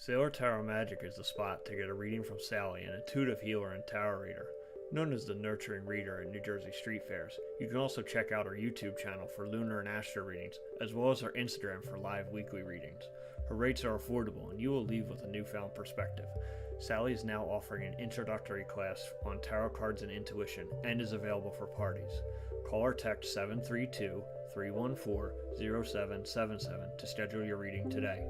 Sailor Tarot Magic is the spot to get a reading from Sally, an intuitive healer and tarot reader. Known as the Nurturing Reader at New Jersey street fairs, you can also check out our YouTube channel for lunar and astro readings, as well as our Instagram for live weekly readings. Her rates are affordable, and you will leave with a newfound perspective. Sally is now offering an introductory class on tarot cards and intuition, and is available for parties. Call or text 732-314-0777 to schedule your reading today.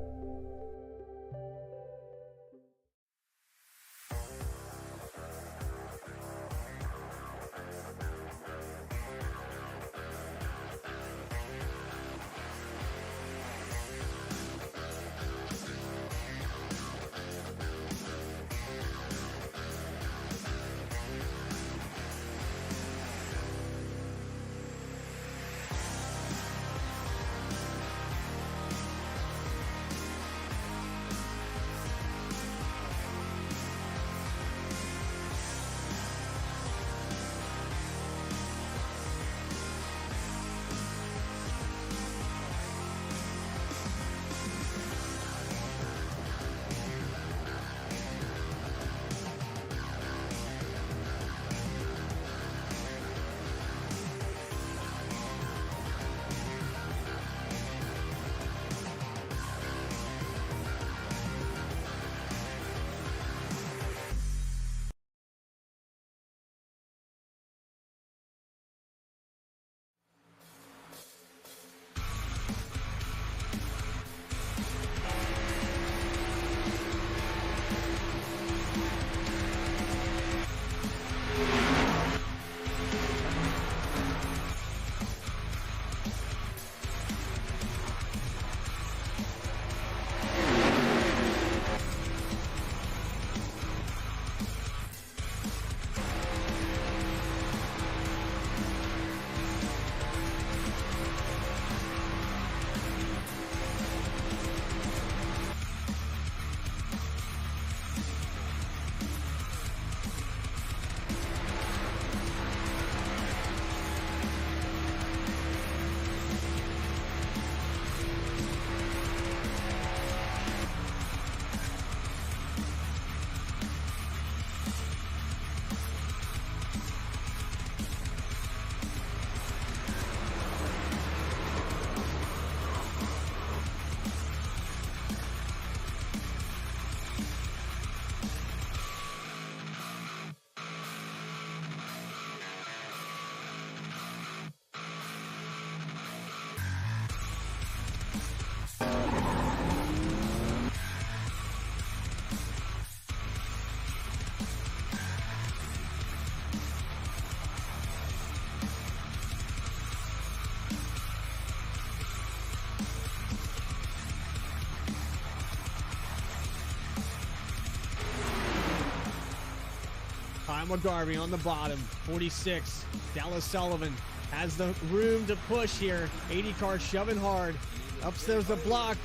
McGarvey on the bottom, 46. Dallas Sullivan has the room to push here. 80 car shoving hard. Up there's the block.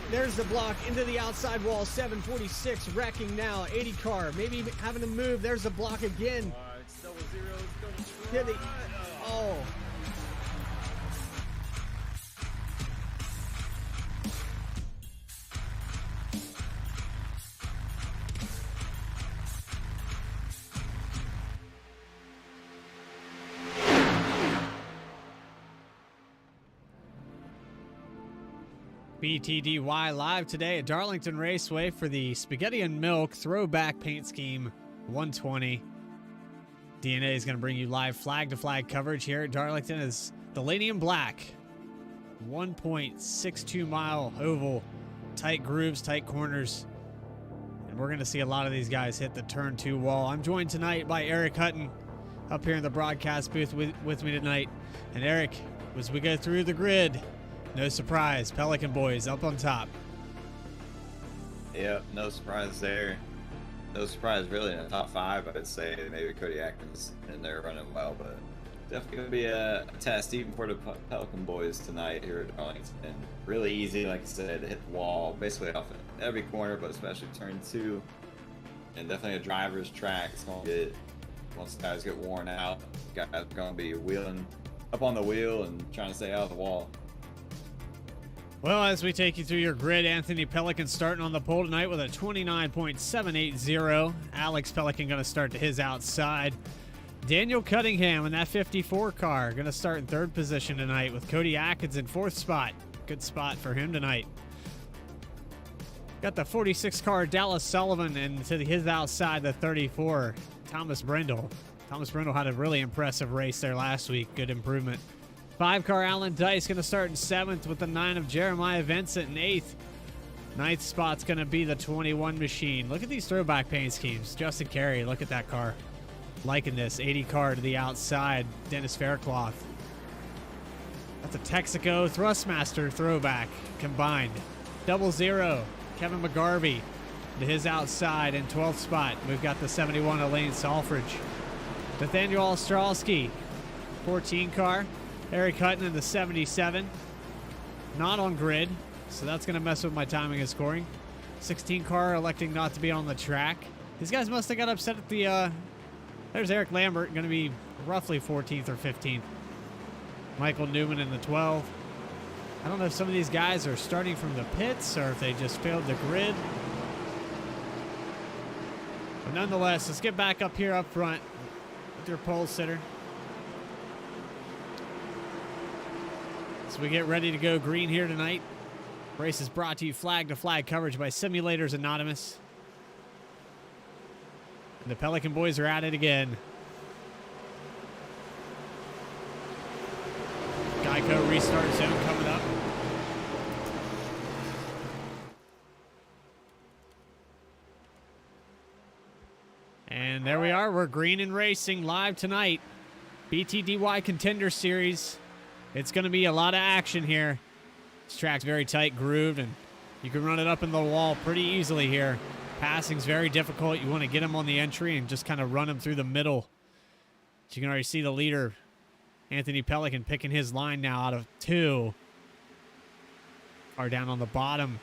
There's the block into the outside wall. 746 wrecking now. 80 car maybe having to move. There's the block again. Oh. BTDY live today at Darlington Raceway for the Spaghetti and Milk Throwback Paint Scheme 120. DNA is going to bring you live flag-to-flag coverage here at Darlington as the Lady in Black. 1.62 mile oval, tight grooves, tight corners. And we're going to see a lot of these guys hit the turn 2 wall. I'm joined tonight by Eric Hutton up here in the broadcast booth with me tonight. And Eric, as we go through the grid, no surprise, Pelican boys up on top. Yep, no surprise there. No surprise really in the top 5, I'd say. Maybe Cody Atkins in there running well, but definitely going to be a test even for the Pelican boys tonight here at Darlington. And really easy, like I said, to hit the wall basically off every corner, but especially turn 2. And definitely a driver's track. It's going to get, once the guys get worn out, guys are going to be wheeling up on the wheel and trying to stay out of the wall. Well, as we take you through your grid, Anthony Pelican starting on the pole tonight with a 29.780. Alex Pelican going to start to his outside. Daniel Cunningham in that 54 car going to start in third position tonight with Cody Atkins in fourth spot. Good spot for him tonight. Got the 46 car Dallas Sullivan and to his outside the 34 Thomas Brindle. Thomas Brindle had a really impressive race there last week. Good improvement. 5 car Alan Dice going to start in 7th with the 9 of Jeremiah Vincent in 8th. 9th spot's going to be the 21 machine. Look at these throwback paint schemes. Justin Carey, look at that car. Liking this. 80 car to the outside. Dennis Faircloth. That's a Texaco Thrustmaster throwback combined. 00. Kevin McGarvey to his outside in 12th spot. We've got the 71 Elaine Salfridge. Nathaniel Ostrowski, 14 car. Eric Hutton in the 77. Not on grid, so that's going to mess with my timing and scoring. 16 car electing not to be on the track. These guys must have got upset at the... There's Eric Lambert, going to be roughly 14th or 15th. Michael Newman in the 12. I don't know if some of these guys are starting from the pits or if they just failed the grid. But nonetheless, let's get back up here up front with your pole sitter. So we get ready to go green here tonight. Race is brought to you flag to flag coverage by Simulators Anonymous. And the Pelican boys are at it again. Geico restart zone coming up. And there we are. We're green and racing live tonight. BTDY Contender Series. It's going to be a lot of action here. This track's very tight grooved, and you can run it up in the wall pretty easily here. Passing's very difficult. You want to get them on the entry and just kind of run them through the middle. So you can already see the leader, Anthony Pelican, picking his line now out of 2. Are down on the bottom.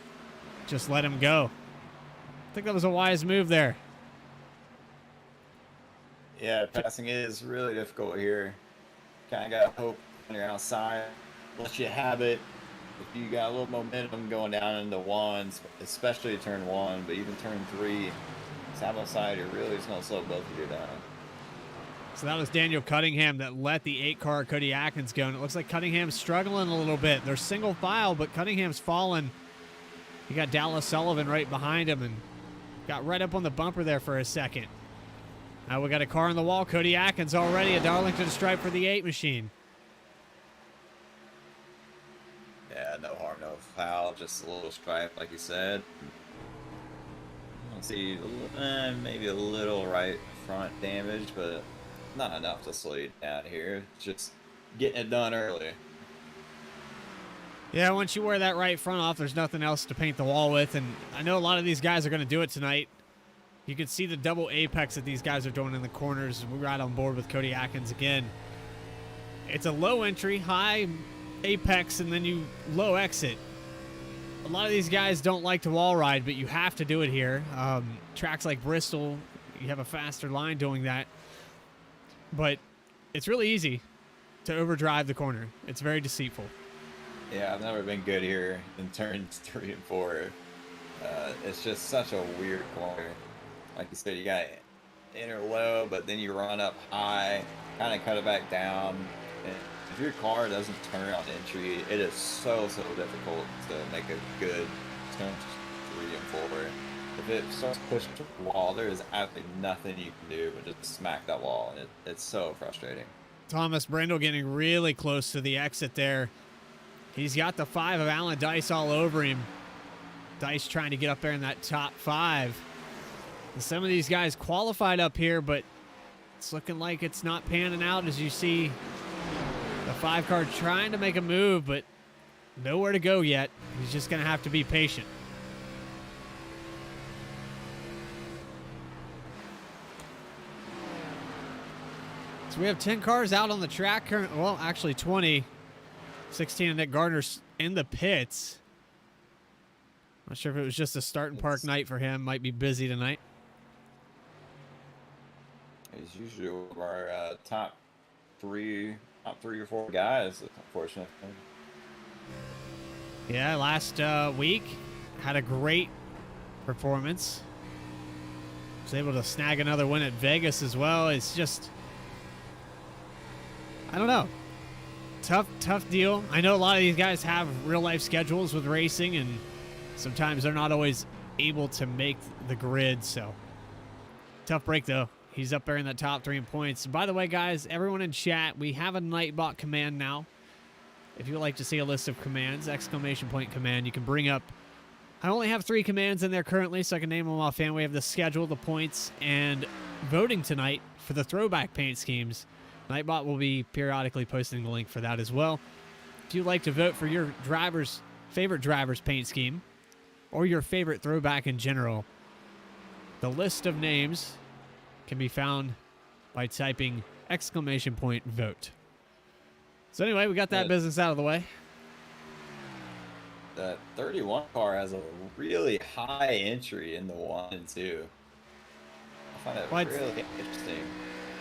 Just let him go. I think that was a wise move there. Yeah, passing is really difficult here. Kind of got to hope when you're outside, let you have it. If you got a little momentum going down into 1s, especially turn 1, but even turn 3, side by side, you're really just going to slow both of you down. So that was Daniel Cunningham that let the 8 car Cody Atkins go, and it looks like Cunningham's struggling a little bit. They're single file, but Cunningham's fallen. You got Dallas Sullivan right behind him and got right up on the bumper there for a second. Now we got a car on the wall. Cody Atkins already a Darlington Stripe for the 8 machine. Yeah, no harm, no foul, just a little stripe, like you said. Let's see, maybe a little right front damage, but not enough to slow you down here. Just getting it done early. Yeah, once you wear that right front off, there's nothing else to paint the wall with, and I know a lot of these guys are going to do it tonight. You can see the double apex that these guys are doing in the corners. We're right on board with Cody Atkins again. It's a low entry, high apex, and then you low exit. A lot of these guys don't like to wall ride, but you have to do it here. Tracks like Bristol, you have a faster line doing that. But it's really easy to overdrive the corner. It's very deceitful. Yeah, I've never been good here in turns 3 and 4. It's just such a weird corner. Like you said, you got enter low, but then you run up high, kind of cut it back down. And if your car doesn't turn on entry, it is so difficult to make a good turn 3 and 4. If it starts pushing to the wall, there is absolutely nothing you can do but just smack that wall, and it's so frustrating. Thomas Brindle getting really close to the exit there. He's got the 5 of Alan Dice all over him. Dice trying to get up there in that top 5. And some of these guys qualified up here, but it's looking like it's not panning out as you see the 5 car trying to make a move, but nowhere to go yet. He's just going to have to be patient. So we have 10 cars out on the track currently. Well, actually 20. 16 of Nick Gardner's in the pits. Not sure if it was just a start and park night for him. Might be busy tonight. He's usually one of our top three or four guys, unfortunately. Yeah, last week had a great performance. Was able to snag another win at Vegas as well. It's just, I don't know. Tough deal. I know a lot of these guys have real life schedules with racing, and sometimes they're not always able to make the grid. So tough break though. He's up there in the top 3 in points. By the way, guys, everyone in chat, we have a Nightbot command now. If you would like to see a list of commands, exclamation point command, you can bring up. I only have 3 commands in there currently, so I can name them offhand. We have the schedule, the points, and voting tonight for the throwback paint schemes. Nightbot will be periodically posting the link for that as well. If you'd like to vote for your favorite driver's paint scheme, or your favorite throwback in general, the list of names can be found by typing exclamation point vote. So anyway, we got that business out of the way. That 31 car has a really high entry in the 1 and 2. I find that really interesting.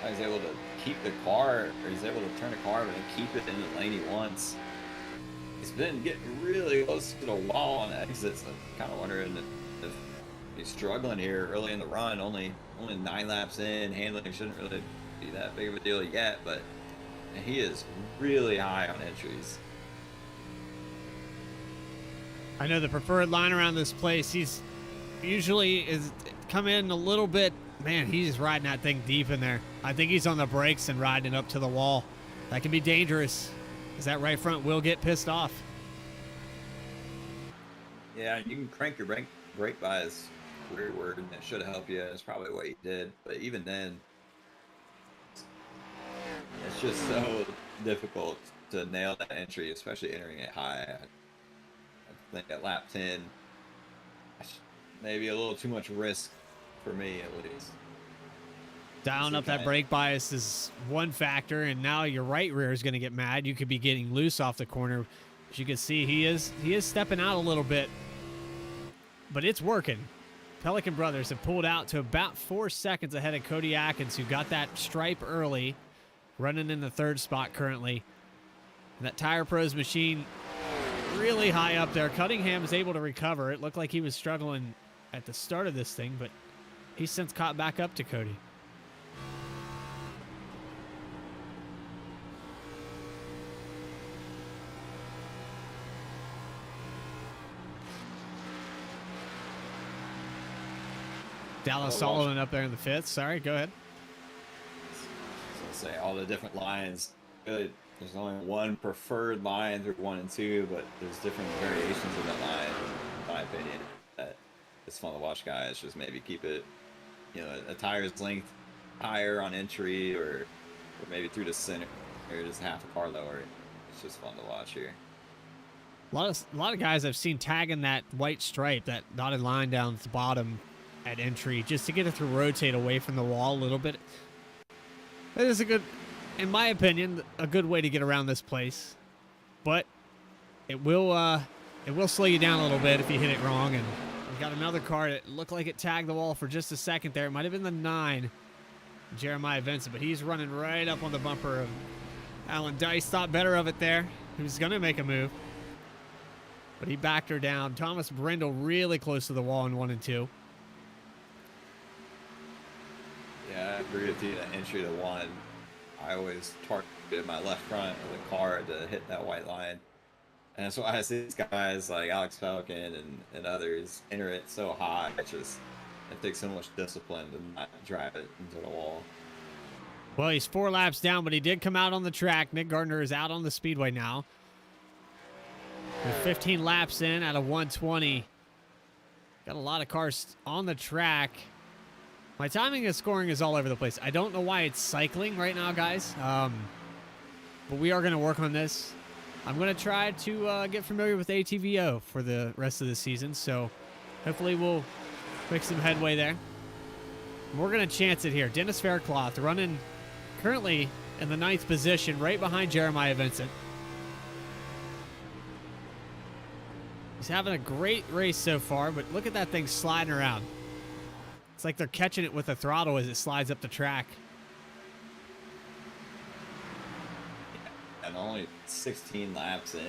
I was able to keep the car, or he's able to turn the car but then keep it in the lane he wants. He's been getting really close to the wall on exits. I'm kind of wondering if he's struggling here early in the run. Only 9 laps in. Handling shouldn't really be that big of a deal yet, but he is really high on entries. I know the preferred line around this place, he's usually is come in a little bit. Man, he's riding that thing deep in there. I think he's on the brakes and riding up to the wall. That can be dangerous, because that right front will get pissed off. Yeah, you can crank your brake bias rearward, and that should help you. That's probably what you did. But even then, it's just so difficult to nail that entry, especially entering it high. I think at lap 10, maybe a little too much risk for me, at least. Dialing up that brake bias is one factor, and now your right rear is going to get mad. You could be getting loose off the corner. As you can see, he is stepping out a little bit, but it's working. Pelican Brothers have pulled out to about 4 seconds ahead of Cody Atkins, who got that stripe early, running in the 3rd spot currently. And that Tire Pros machine really high up there. Cunningham is able to recover. It looked like he was struggling at the start of this thing, but he's since caught back up to Cody. Dallas Sullivan up there in the 5th. Sorry, go ahead. So say all the different lines. Really, there's only one preferred line through 1 and 2, but there's different variations of that line, in my opinion. That it's fun to watch guys just maybe keep it, a tire's length higher on entry, or maybe through the center, or just half a car lower. It's just fun to watch here. A lot of guys I've seen tagging that white stripe, that dotted line down at the bottom at entry, just to get it to rotate away from the wall a little bit. That is in my opinion, a good way to get around this place. But it will slow you down a little bit if you hit it wrong. And we got another car that looked like it tagged the wall for just a second there. It might have been the 9, Jeremiah Vincent, but he's running right up on the bumper of Alan Dice. Thought better of it there. He was going to make a move, but he backed her down. Thomas Brindle really close to the wall in 1 and 2. Yeah, I agree with you. That entry to 1, I always targeted my left front of the car to hit that white line. And that's why I see these guys like Alex Falcon and others enter it so high. It takes so much discipline to not drive it into the wall. Well, he's 4 laps down, but he did come out on the track. Nick Gardner is out on the speedway now. With 15 laps in out of 120. Got a lot of cars on the track. My timing and scoring is all over the place. I don't know why it's cycling right now, guys. But we are going to work on this. I'm going to try to get familiar with ATVO for the rest of the season. So hopefully we'll make some headway there. We're going to chance it here. Dennis Faircloth running currently in the 9th position, right behind Jeremiah Vincent. He's having a great race so far, but look at that thing sliding around. It's like they're catching it with the throttle as it slides up the track. And only 16 laps in.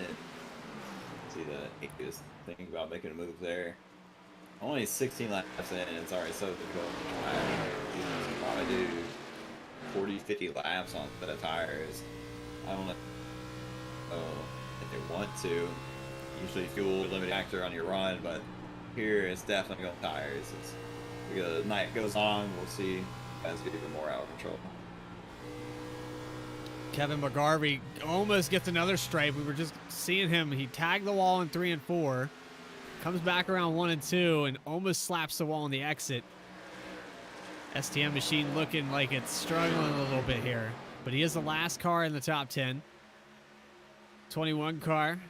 See the atheist thinking about making a move there. Only 16 laps in, and it's already so difficult to tire. You can probably do 40, 50 laps on a set of tires. I don't know if they want to. Usually fuel limiting factor on your run, but here it's definitely going tires. As the night goes on, we'll see guys get even more out of control. Kevin McGarvey almost gets another stripe. We were just seeing him. He tagged the wall in 3 and 4. Comes back around 1 and 2 and almost slaps the wall on the exit. STM machine looking like it's struggling a little bit here. But he is the last car in the top 10. 21 car.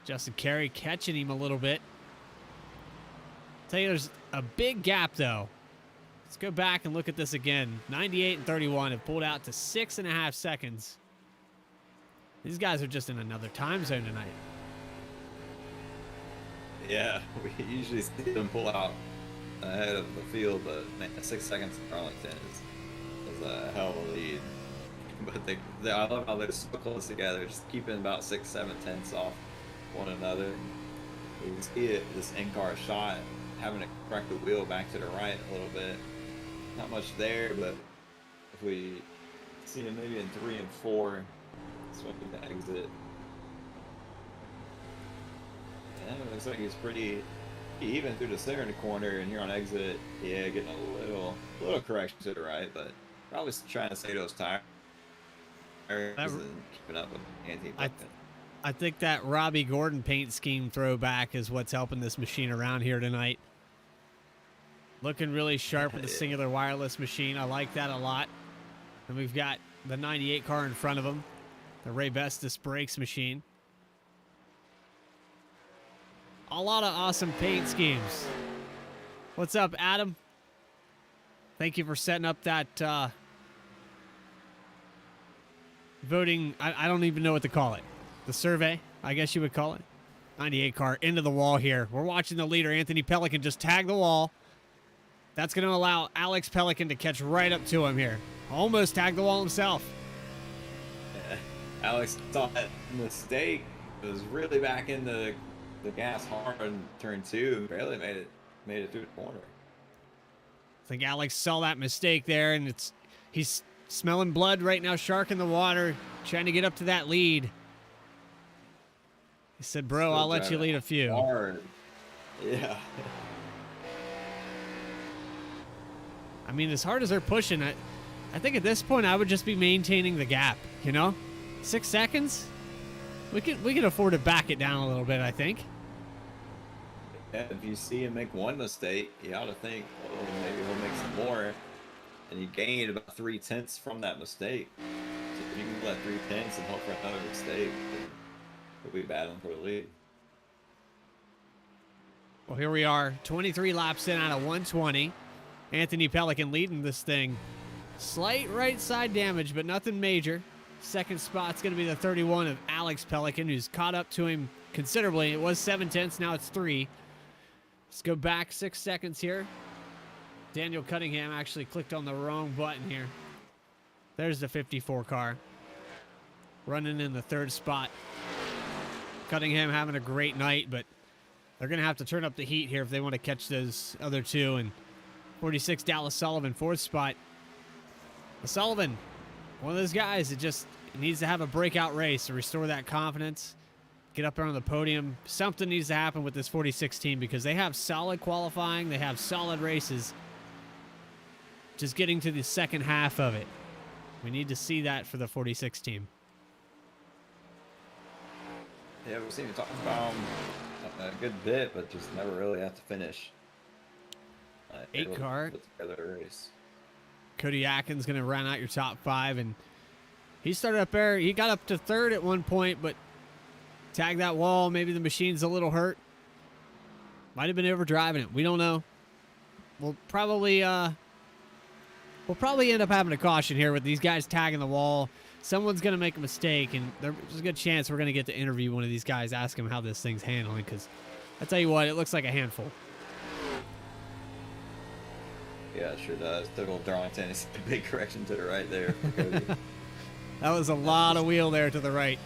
Justin Carey catching him a little bit. Tell you there's a big gap though. Let's go back and look at this again. 98 and 31 have pulled out to 6.5 seconds. These guys are just in another time zone tonight. Yeah, we usually see them pull out ahead of the field, but man, 6 seconds in Darlington is a hell of a lead. But I love how they're so close together, just keeping about 6, 7 tenths off one another. You can see it, this in-car shot, having to correct the wheel back to the right a little bit. Not much there, but if we see him maybe in 3 and 4, swinging the exit. Yeah, it looks like he's pretty even through the center of the corner, and here on exit, yeah, getting a little correction to the right, but probably trying to save those tires and keeping up with Anthony. I think that Robbie Gordon paint scheme throwback is what's helping this machine around here tonight. Looking really sharp with the singular wireless machine. I like that a lot. And we've got the 98 car in front of him, the Ray Bestis brakes machine. A lot of awesome paint schemes. What's up, Adam? Thank you for setting up that voting. I don't even know what to call it. The survey, I guess you would call it. 98 car into the wall here. We're watching the leader, Anthony Pelican, just tag the wall. That's going to allow Alex Pelican to catch right up to him here. Almost tagged the wall himself. Yeah. Alex saw that mistake. It was really back in the gas hard on turn 2. Barely made it through the corner. I think Alex saw that mistake there, and he's smelling blood right now, shark in the water, trying to get up to that lead. He said, bro, I'll let you lead a few. Hard. Yeah. I mean, as hard as they're pushing, I think at this point I would just be maintaining the gap, you know? 6 seconds? We can afford to back it down a little bit, I think. Yeah, if you see him make one mistake, you ought to think, well, maybe he'll make some more. And you gained about 3 tenths from that mistake. So if you can let 3 tenths and hope for another mistake, then he'll be battling for the lead. Well, here we are, 23 laps in out of 120. Anthony Pelican leading this thing. Slight right side damage, but nothing major. Second spot's going to be the 31 of Alex Pelican, who's caught up to him considerably. It was 7 tenths, now it's 3. Let's go back 6 seconds here. Daniel Cunningham actually clicked on the wrong button here. There's the 54 car. Running in the 3rd spot. Cunningham having a great night, but they're going to have to turn up the heat here if they want to catch those other two. And 46 Dallas Sullivan, 4th spot. Sullivan, one of those guys that just needs to have a breakout race to restore that confidence, get up there on the podium. Something needs to happen with this 46 team because they have solid qualifying, they have solid races. Just getting to the second half of it. We need to see that for the 46 team. Yeah, we've seen him talk about him a good bit, but just never really have to finish. 8 car. Put together a race. Cody Atkins going to round out your top 5, and he started up there. He got up to 3rd at one point, but tagged that wall. Maybe the machine's a little hurt. Might have been overdriving it. We don't know. We'll probably end up having a caution here with these guys tagging the wall. Someone's going to make a mistake, and there's a good chance we're going to get to interview one of these guys, ask him how this thing's handling, because I tell you what, it looks like a handful. Yeah, it sure does. Typical Darlington. It's a big correction to the right there. That was a lot of wheel there to the right.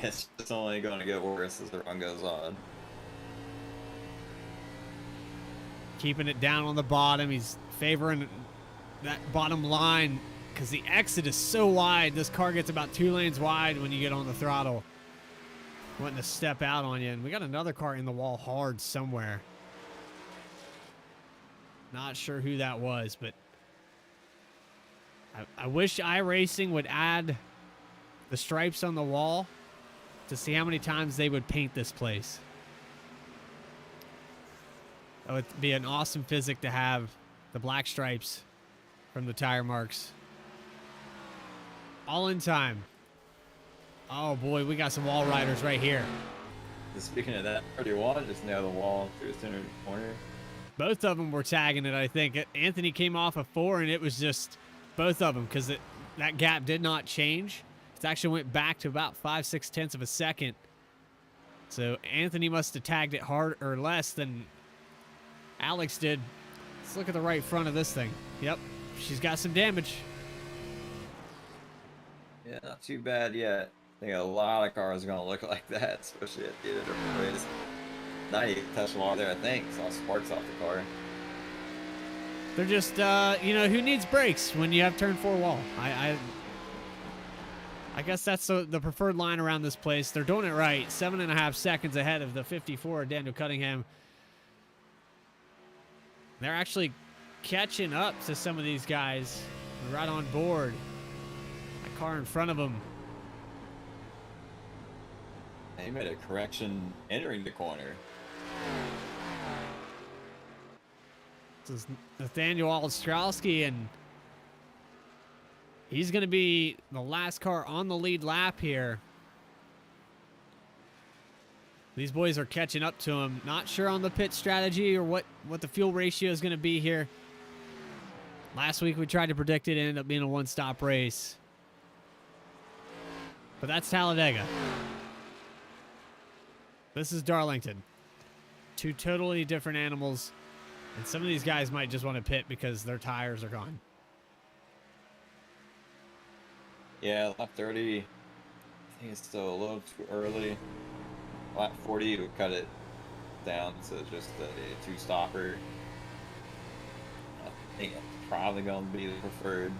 It's just only going to get worse as the run goes on. Keeping it down on the bottom. He's favoring that bottom line because the exit is so wide. This car gets about 2 lanes wide when you get on the throttle. Wanting to step out on you. And we got another car in the wall hard somewhere. Not sure who that was, but I wish iRacing would add the stripes on the wall to see how many times they would paint this place. That would be an awesome physic to have, the black stripes from the tire marks. All in time. Oh boy, we got some wall riders right here. Speaking of that, 31 just nailed the wall through the center corner. Both of them were tagging it, I think. Anthony came off a 4, and it was just both of them because that gap did not change. It actually went back to about 5/6 of a second. So Anthony must have tagged it hard or less than Alex did. Let's look at the right front of this thing. Yep, she's got some damage. Yeah, not too bad yet. I think a lot of cars are going to look like that, especially at the end of the race. Not even touched the wall there, I think. Saw sparks off the car. They're just, you know, who needs brakes when you have turn 4 wall? I guess that's the preferred line around this place. They're doing it right. 7.5 seconds ahead of the 54 Daniel Cunningham. They're actually catching up to some of these guys. They're right on board. That car in front of them. He made a correction entering the corner. This is Nathaniel Ostrowski, and he's going to be the last car on the lead lap here. These boys are catching up to him. Not sure on the pit strategy or what the fuel ratio is going to be here. Last week we tried to predict it. It ended up being a one-stop race. But that's Talladega. This is Darlington. 2 totally different animals. And some of these guys might just want to pit because their tires are gone. Yeah, lap 30. I think it's still a little too early. Lap 40 would cut it down to just a 2-stopper. I think it's probably going to be the preferred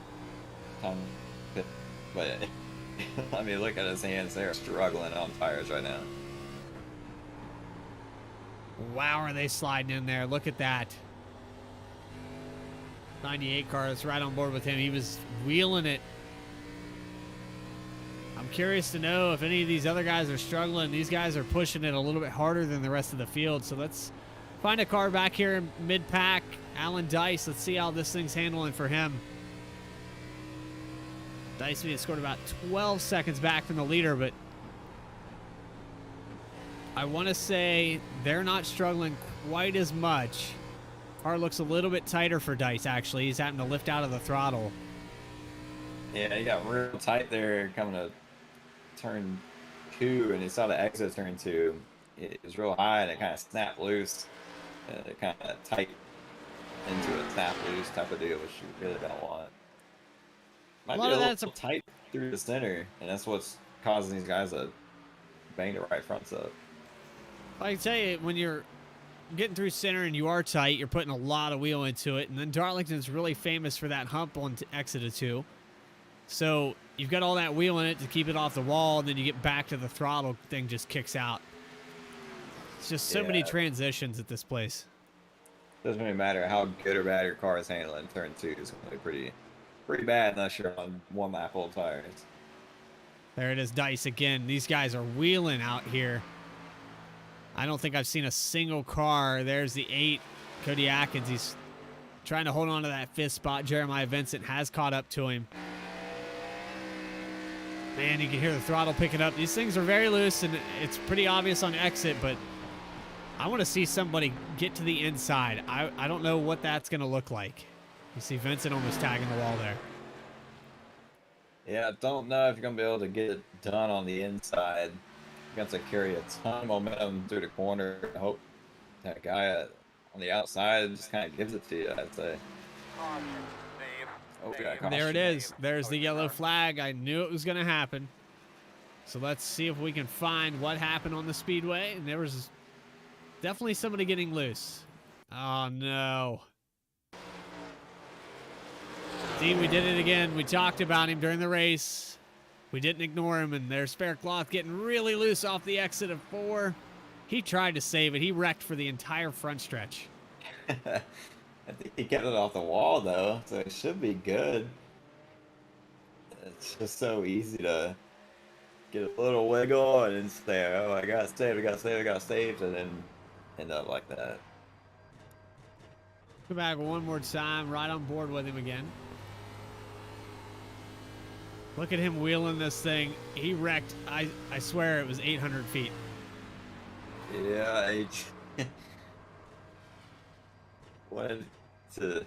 time pit. But, I mean, look at his hands. They're struggling on tires right now. Wow, are they sliding in there? Look at that. 98 car that's right on board with him. He was wheeling it. I'm curious to know if any of these other guys are struggling. These guys are pushing it a little bit harder than the rest of the field. So let's find a car back here in mid-pack. Alan Dice, let's see how this thing's handling for him. Dice may have scored about 12 seconds back from the leader, but I want to say they're not struggling quite as much. Car looks a little bit tighter for Dice, actually. He's having to lift out of the throttle. Yeah, he got real tight there coming to turn 2, and he saw the exit turn 2. It was real high, and it kind of snapped loose. It kind of tight into a snap loose type of deal, which you really don't want. Might be a little tight through the center, and that's what's causing these guys to bang the right fronts up. I can tell you, when you're getting through center and you are tight, you're putting a lot of wheel into it. And then Darlington's really famous for that hump on exit of 2. So you've got all that wheel in it to keep it off the wall, and then you get back to the throttle, thing just kicks out. It's just so many transitions at this place. Doesn't really matter how good or bad your car is handling. Turn 2 is going to be pretty bad unless you're on 1 lap old tires. There it is, Dice again. These guys are wheeling out here. I don't think I've seen a single car. There's the 8, Cody Atkins. He's trying to hold on to that 5th spot. Jeremiah Vincent has caught up to him. Man, you can hear the throttle picking up. These things are very loose, and it's pretty obvious on exit, but I want to see somebody get to the inside. I don't know what that's going to look like. You see Vincent almost tagging the wall there. Yeah, I don't know if you're going to be able to get it done on the inside. You're going to have to carry a ton of momentum through the corner. I hope that guy on the outside just kind of gives it to you, I'd say. Oh, yeah, there it is. There's the yellow flag. I knew it was going to happen. So let's see if we can find what happened on the speedway. And there was definitely somebody getting loose. Oh, no. See, we did it again. We talked about him during the race. We didn't ignore him, and there's Spare Cloth getting really loose off the exit of 4. He tried to save it. He wrecked for the entire front stretch. I think he kept it off the wall, though, so it should be good. It's just so easy to get a little wiggle and then say, oh, I got saved, and then end up like that. Go back one more time, right on board with him again. Look at him wheeling this thing. He wrecked, I swear it was 800 feet. Yeah, I wanted to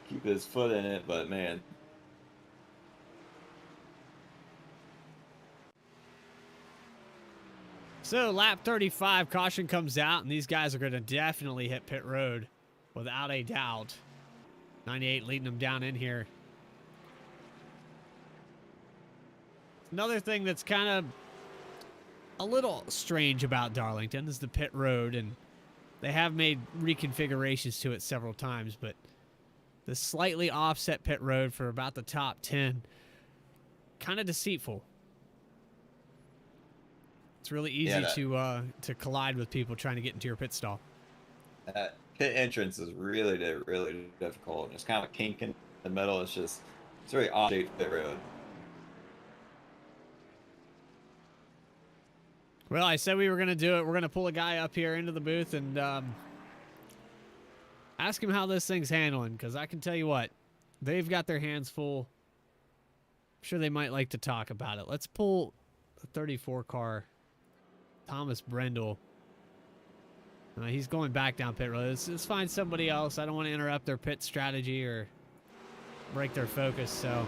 keep his foot in it, but man. So lap 35, caution comes out, and these guys are going to definitely hit pit road without a doubt. 98 leading them down in here. Another thing that's kind of a little strange about Darlington is the pit road, and they have made reconfigurations to it several times, but the slightly offset pit road for about the top 10, kind of deceitful. It's really easy to collide with people trying to get into your pit stall. That pit entrance is really difficult. There's kind of a kink in the middle. It's very odd-shaped pit road. Well, I said we were going to do it. We're going to pull a guy up here into the booth and ask him how this thing's handling, because I can tell you what, they've got their hands full. I'm sure they might like to talk about it. Let's pull the 34 car, Thomas Brendel. He's going back down pit road. Let's find somebody else. I don't want to interrupt their pit strategy or break their focus, so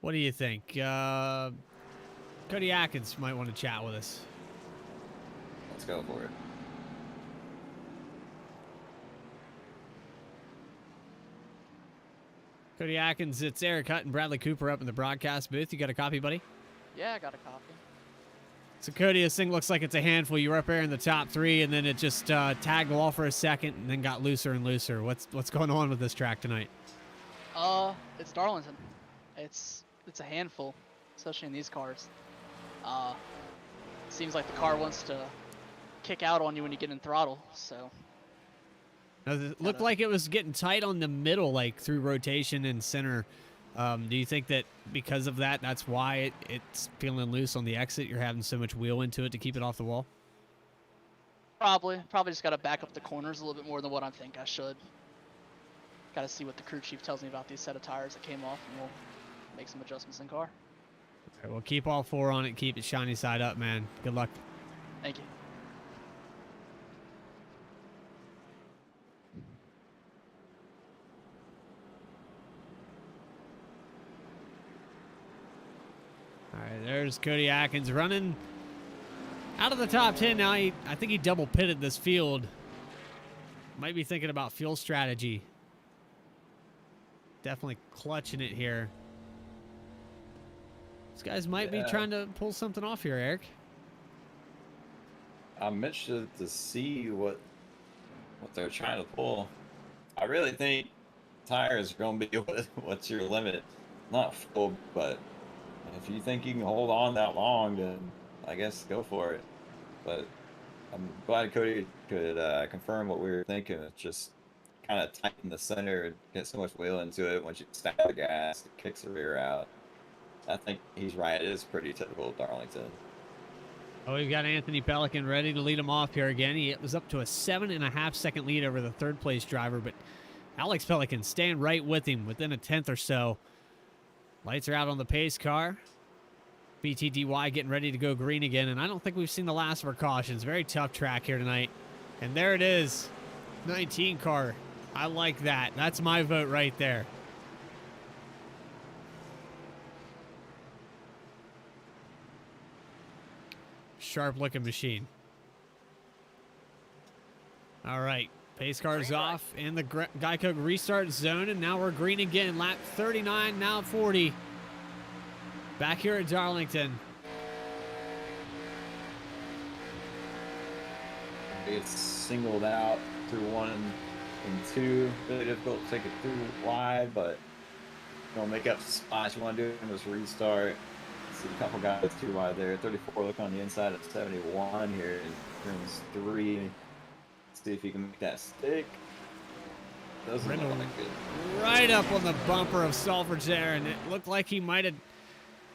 what do you think? Cody Atkins might want to chat with us. Let's go for it. Cody Atkins, it's Eric Hutt and Bradley Cooper up in the broadcast booth. You got a copy, buddy? Yeah, I got a copy. So, Cody, this thing looks like it's a handful. You were up there in the top 3, and then it just tagged the wall for a second and then got looser and looser. What's going on with this track tonight? It's Darlington. It's a handful, especially in these cars. Seems like the car wants to kick out on you when you get in throttle, so. Now, it looked like it was getting tight on the middle, like through rotation and center. Do you think that because of that, that's why it's feeling loose on the exit? You're having so much wheel into it to keep it off the wall? Probably just got to back up the corners a little bit more than what I think I should. Got to see what the crew chief tells me about these set of tires that came off, and we'll make some adjustments in car. All right, well, keep all 4 on it. Keep it shiny side up, man. Good luck. Thank you. All right, there's Cody Atkins running out of the top 10 now. I think he double pitted this field. Might be thinking about fuel strategy. Definitely clutching it here. These guys might be trying to pull something off here, Eric. I'm interested to see what they're trying to pull. I really think tires are going to be what's your limit. Not full, but if you think you can hold on that long, then I guess go for it. But I'm glad Cody could confirm what we were thinking. It's just kind of tighten the center and get so much wheel into it. Once you stack the gas, it kicks the rear out. I think he's right. It is pretty typical of Darlington. Oh, we've got Anthony Pelican ready to lead him off here again. He was up to a 7.5-second lead over the third-place driver, but Alex Pelican staying right with him within a tenth or so. Lights are out on the pace car. BTDY getting ready to go green again, and I don't think we've seen the last of our cautions. Very tough track here tonight. And there it is. 19 car. I like that. That's my vote right there. Sharp-looking machine. All right. Pace car's off in the Geico restart zone, and now we're green again. Lap 39, now 40. Back here at Darlington. It's singled out through 1 and 2. Really difficult to take it through wide, but you know, make up spots you want to do and just restart. See a couple guys too wide there. 34 look on the inside of 71 here in turns 3. See if you can make that stick. Doesn't look like it. Right up on the bumper of Salford's there, and it looked like he might have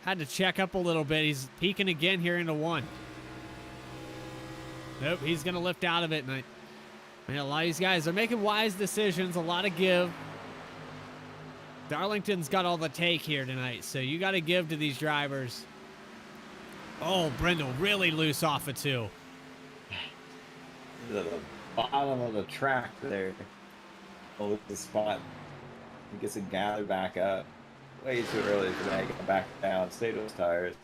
had to check up a little bit. He's peeking again here into 1. Nope, he's going to lift out of it. And a lot of these guys are making wise decisions, a lot of give. Darlington's got all the take here tonight, so you got to give to these drivers. Oh, Brindle really loose off of 2. The bottom of the track there. Oh, look at the spot. He gets to gather back up. Way too early for that. Get back down. Stay those tires.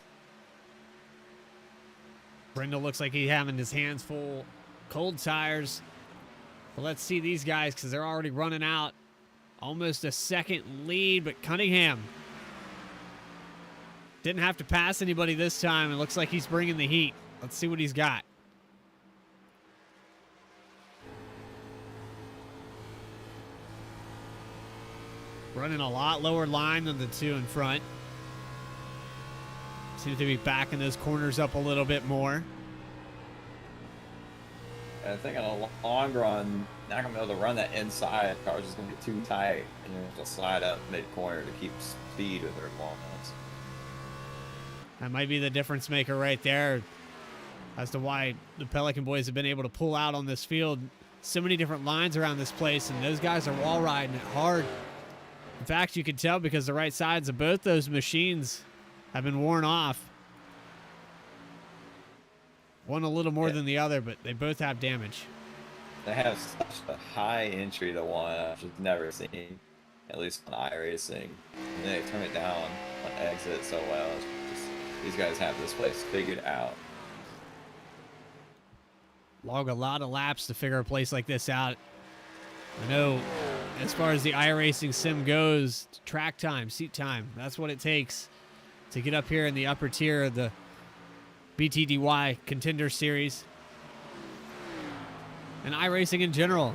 Brindle looks like he's having his hands full. Cold tires. Well, let's see these guys because they're already running out. Almost a second lead, but Cunningham didn't have to pass anybody this time. It looks like he's bringing the heat. Let's see what he's got. Running a lot lower line than the 2 in front. Seems to be backing those corners up a little bit more. I think in a long run, not gonna be able to run that inside. The car's just gonna get too tight, and you're gonna slide up mid-corner to keep speed with their long runs. That might be the difference maker right there as to why the Pelican boys have been able to pull out on this field. So many different lines around this place, and those guys are wall riding it hard. In fact, you can tell because the right sides of both those machines have been worn off. One a little more than the other, but they both have damage. They have such a high entry to 1 I've just never seen, at least on iRacing. And then they turn it down on exit so well. It's just, these guys have this place figured out. Log a lot of laps to figure a place like this out. I know as far as the iRacing sim goes, track time, seat time, that's what it takes to get up here in the upper tier of the BTDY Contender Series. And iRacing in general,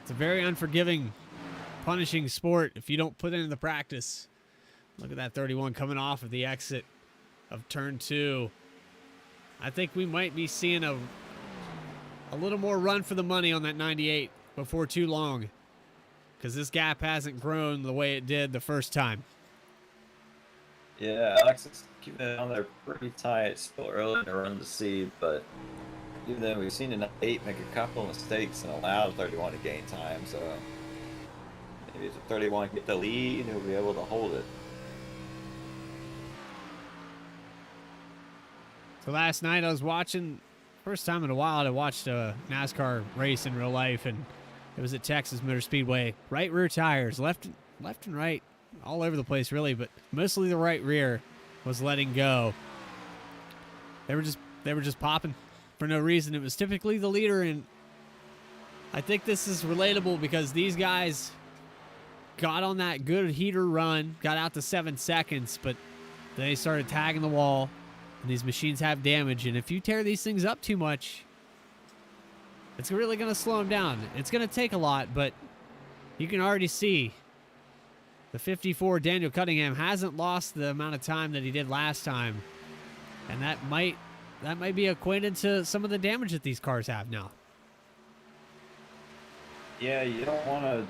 it's a very unforgiving, punishing sport if you don't put it into practice. Look at that 31 coming off of the exit of turn 2. I think we might be seeing a little more run for the money on that 98 before too long, because this gap hasn't grown the way it did the first time. Yeah, Alex is keeping it on there pretty tight. Still early to run the seed, but even then we've seen an 8 make a couple of mistakes and allow 31 to gain time. So maybe if the 31 can get the lead, he'll be able to hold it. So last night I was watching, first time in a while I watched a NASCAR race in real life, and it was at Texas Motor Speedway. Right rear tires, left and right, all over the place really, but mostly the right rear was letting go. They were just popping for no reason. It was typically the leader, and I think this is relatable because these guys got on that good heater run, got out to 7 seconds, but they started tagging the wall, and these machines have damage, and if you tear these things up too much, it's really going to slow them down. It's going to take a lot, but you can already see the 54 Daniel Cunningham hasn't lost the amount of time that he did last time, and that might be acquainted to some of the damage that these cars have now. Yeah, you don't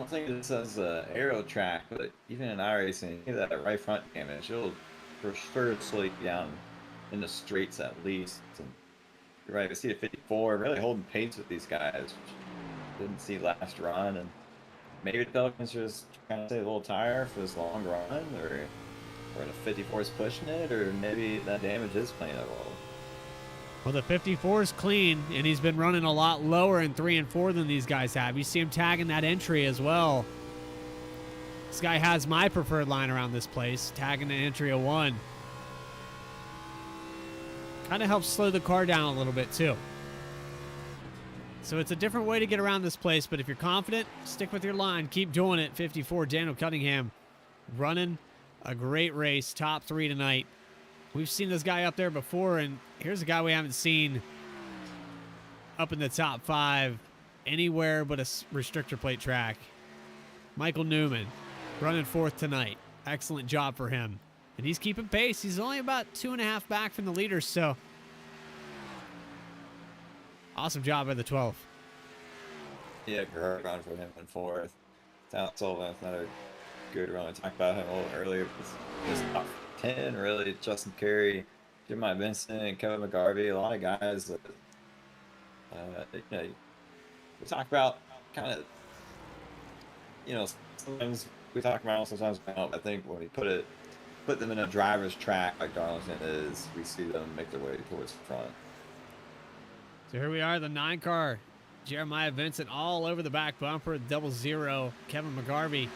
think of this as an aero track, but even in iRacing, you get that right front damage, it'll for sure slow you down in the straights at least. And you're right, I see the 54 really holding pace with these guys, which didn't see last run, and maybe the Pelicans just trying to save a little tire for this long run, or the 54 is pushing it, or maybe that damage is playing a role. Well, the 54 is clean, and he's been running a lot lower in 3 and 4 than these guys have. You see him tagging that entry as well. This guy has my preferred line around this place, tagging the entry of 1. Kind of helps slow the car down a little bit, too. So it's a different way to get around this place, but if you're confident, stick with your line. Keep doing it. 54 Daniel Cunningham running a great race, top 3 tonight. We've seen this guy up there before, and here's a guy we haven't seen up in the top 5 anywhere but a restrictor plate track. Michael Newman running 4th tonight. Excellent job for him. And he's keeping pace. He's only about 2.5 back from the leaders, so awesome job by the 12. Yeah, great run for him in 4th. Talent Sullivan, another good run. I talked about him a little earlier. This top 10, really. Justin Carey, Jeremiah Benson, and Kevin McGarvey. A lot of guys that, we talk about kind of, sometimes we talk about, sometimes we don't. I think when we put them in a driver's track like Darlington is, we see them make their way towards the front. So here we are, the 9 car. Jeremiah Vincent all over the back bumper, 0-0. Kevin McGarvey.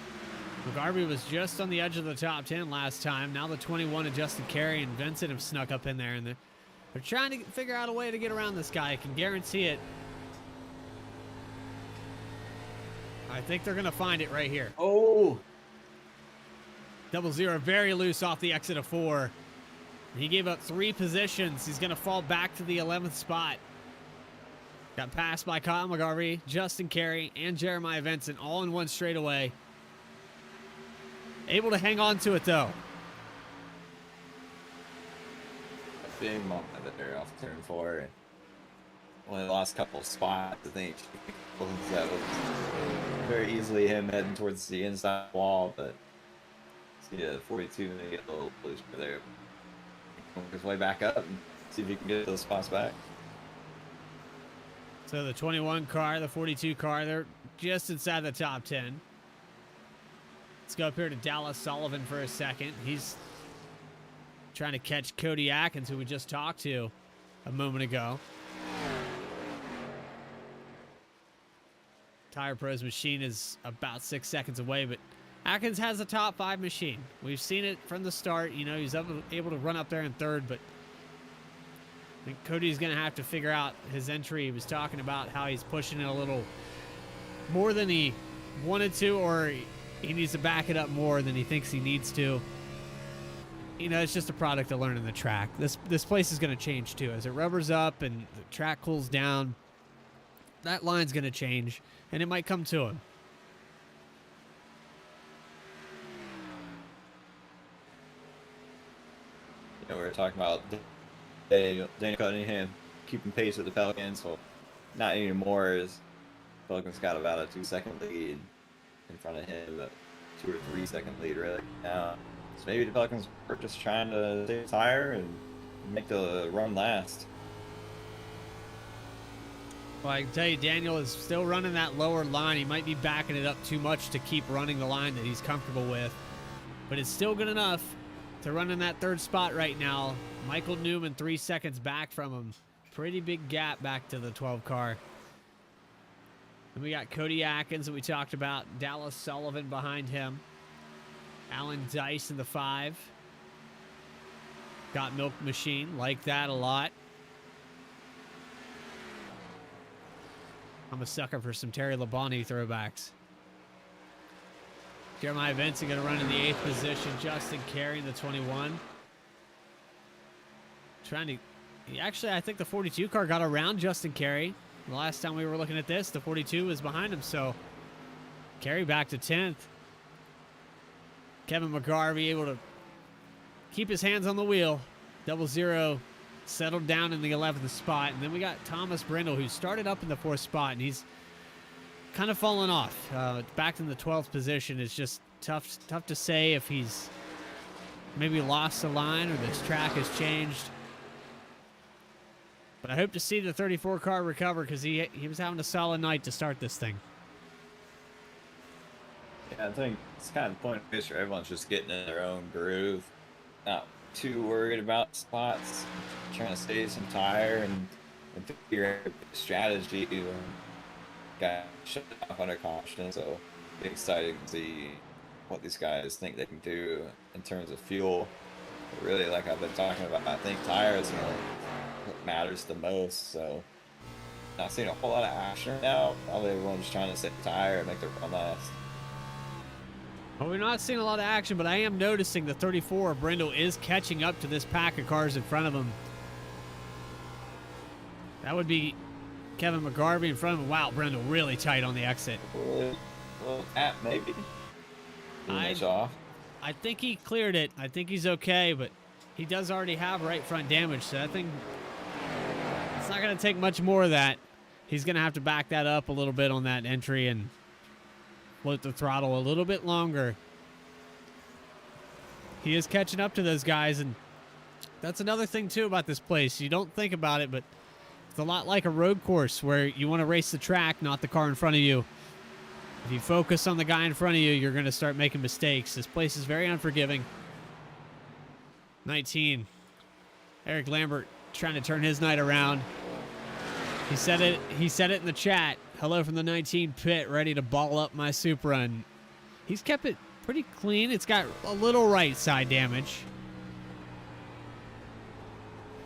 McGarvey was just on the edge of the top 10 last time. Now the 21 of Justin Carey and Vincent have snuck up in there, and they're trying to figure out a way to get around this guy. I can guarantee it. I think they're going to find it right here. Oh! 0-0, very loose off the exit of 4. He gave up 3 positions. He's going to fall back to the 11th spot. Got passed by Kyle McGarvey, Justin Carey, and Jeremiah Vincent all in one straightaway. Able to hang on to it, though. A big moment there off turn 4. Only lost a couple of spots, I think. That was very easily him heading towards the inside wall, but yeah, 42 may get a little loose there. Work his way back up and see if he can get those spots back. So the 21 car, the 42 car, they're just inside the top 10. Let's go up here to Dallas Sullivan for a second. He's trying to catch Cody Atkins, who we just talked to a moment ago. Tire Pro's machine is about 6 seconds away, but Atkins has a top 5 machine. We've seen it from the start. He's able to run up there in 3rd, but I think Cody's going to have to figure out his entry. He was talking about how he's pushing it a little more than he wanted to, or he needs to back it up more than he thinks he needs to. It's just a product of learning the track. This place is going to change too. As it rubbers up and the track cools down, that line's going to change, and it might come to him. We were talking about Daniel Cunningham keeping pace with the Pelicans. Well, not anymore. As Pelicans got about a 2-second lead in front of him, but 2 or 3 second lead really now. So maybe the Pelicans were just trying to save a tire and make the run last. Well, I can tell you, Daniel is still running that lower line. He might be backing it up too much to keep running the line that he's comfortable with, but it's still good enough to run in that 3rd spot right now. Michael Newman 3 seconds back from him. Pretty big gap back to the 12 car. And we got Cody Atkins that we talked about. Dallas Sullivan behind him. Alan Dice in the 5. Got Milk Machine. Like that a lot. I'm a sucker for some Terry Labonte throwbacks. Jeremiah Vincent going to run in the 8th position. Justin Carey in the 21. Actually, I think the 42 car got around Justin Carey. The last time we were looking at this, the 42 was behind him, so Carey back to 10th. Kevin McGarvey able to keep his hands on the wheel. 0-0 settled down in the 11th spot. And then we got Thomas Brindle, who started up in the 4th spot, and he's kind of fallen off. Back in the 12th position. It's just tough to say if he's maybe lost the line or this track has changed. But I hope to see the 34 car recover, because he was having a solid night to start this thing. Yeah, I think it's kind of the point of this where everyone's just getting in their own groove. Not too worried about spots, trying to save some tire and figure out a strategy. Got shut off under caution, so it's exciting to see what these guys think they can do in terms of fuel. But really, like I've been talking about, I think tires are what matters the most. So not seeing a whole lot of action right now. Probably everyone's trying to save tire and make their run last. Well, we're not seeing a lot of action, but I am noticing the 34 of Brindle is catching up to this pack of cars in front of him. That would be Kevin McGarvey in front of him. Wow, Brindle really tight on the exit. Well, tap maybe. Off. I think he cleared it. I think he's okay, but he does already have right front damage, so I think it's not going to take much more of that. He's going to have to back that up a little bit on that entry and float the throttle a little bit longer. He is catching up to those guys, and that's another thing, too, about this place. You don't think about it, but it's a lot like a road course where you want to race the track, not the car in front of you. If you focus on the guy in front of you, you're going to start making mistakes. This place is very unforgiving. 19. Eric Lambert trying to turn his night around. He said it in the chat. Hello from the 19 pit, ready to ball up my Supra. And he's kept it pretty clean. It's got a little right side damage.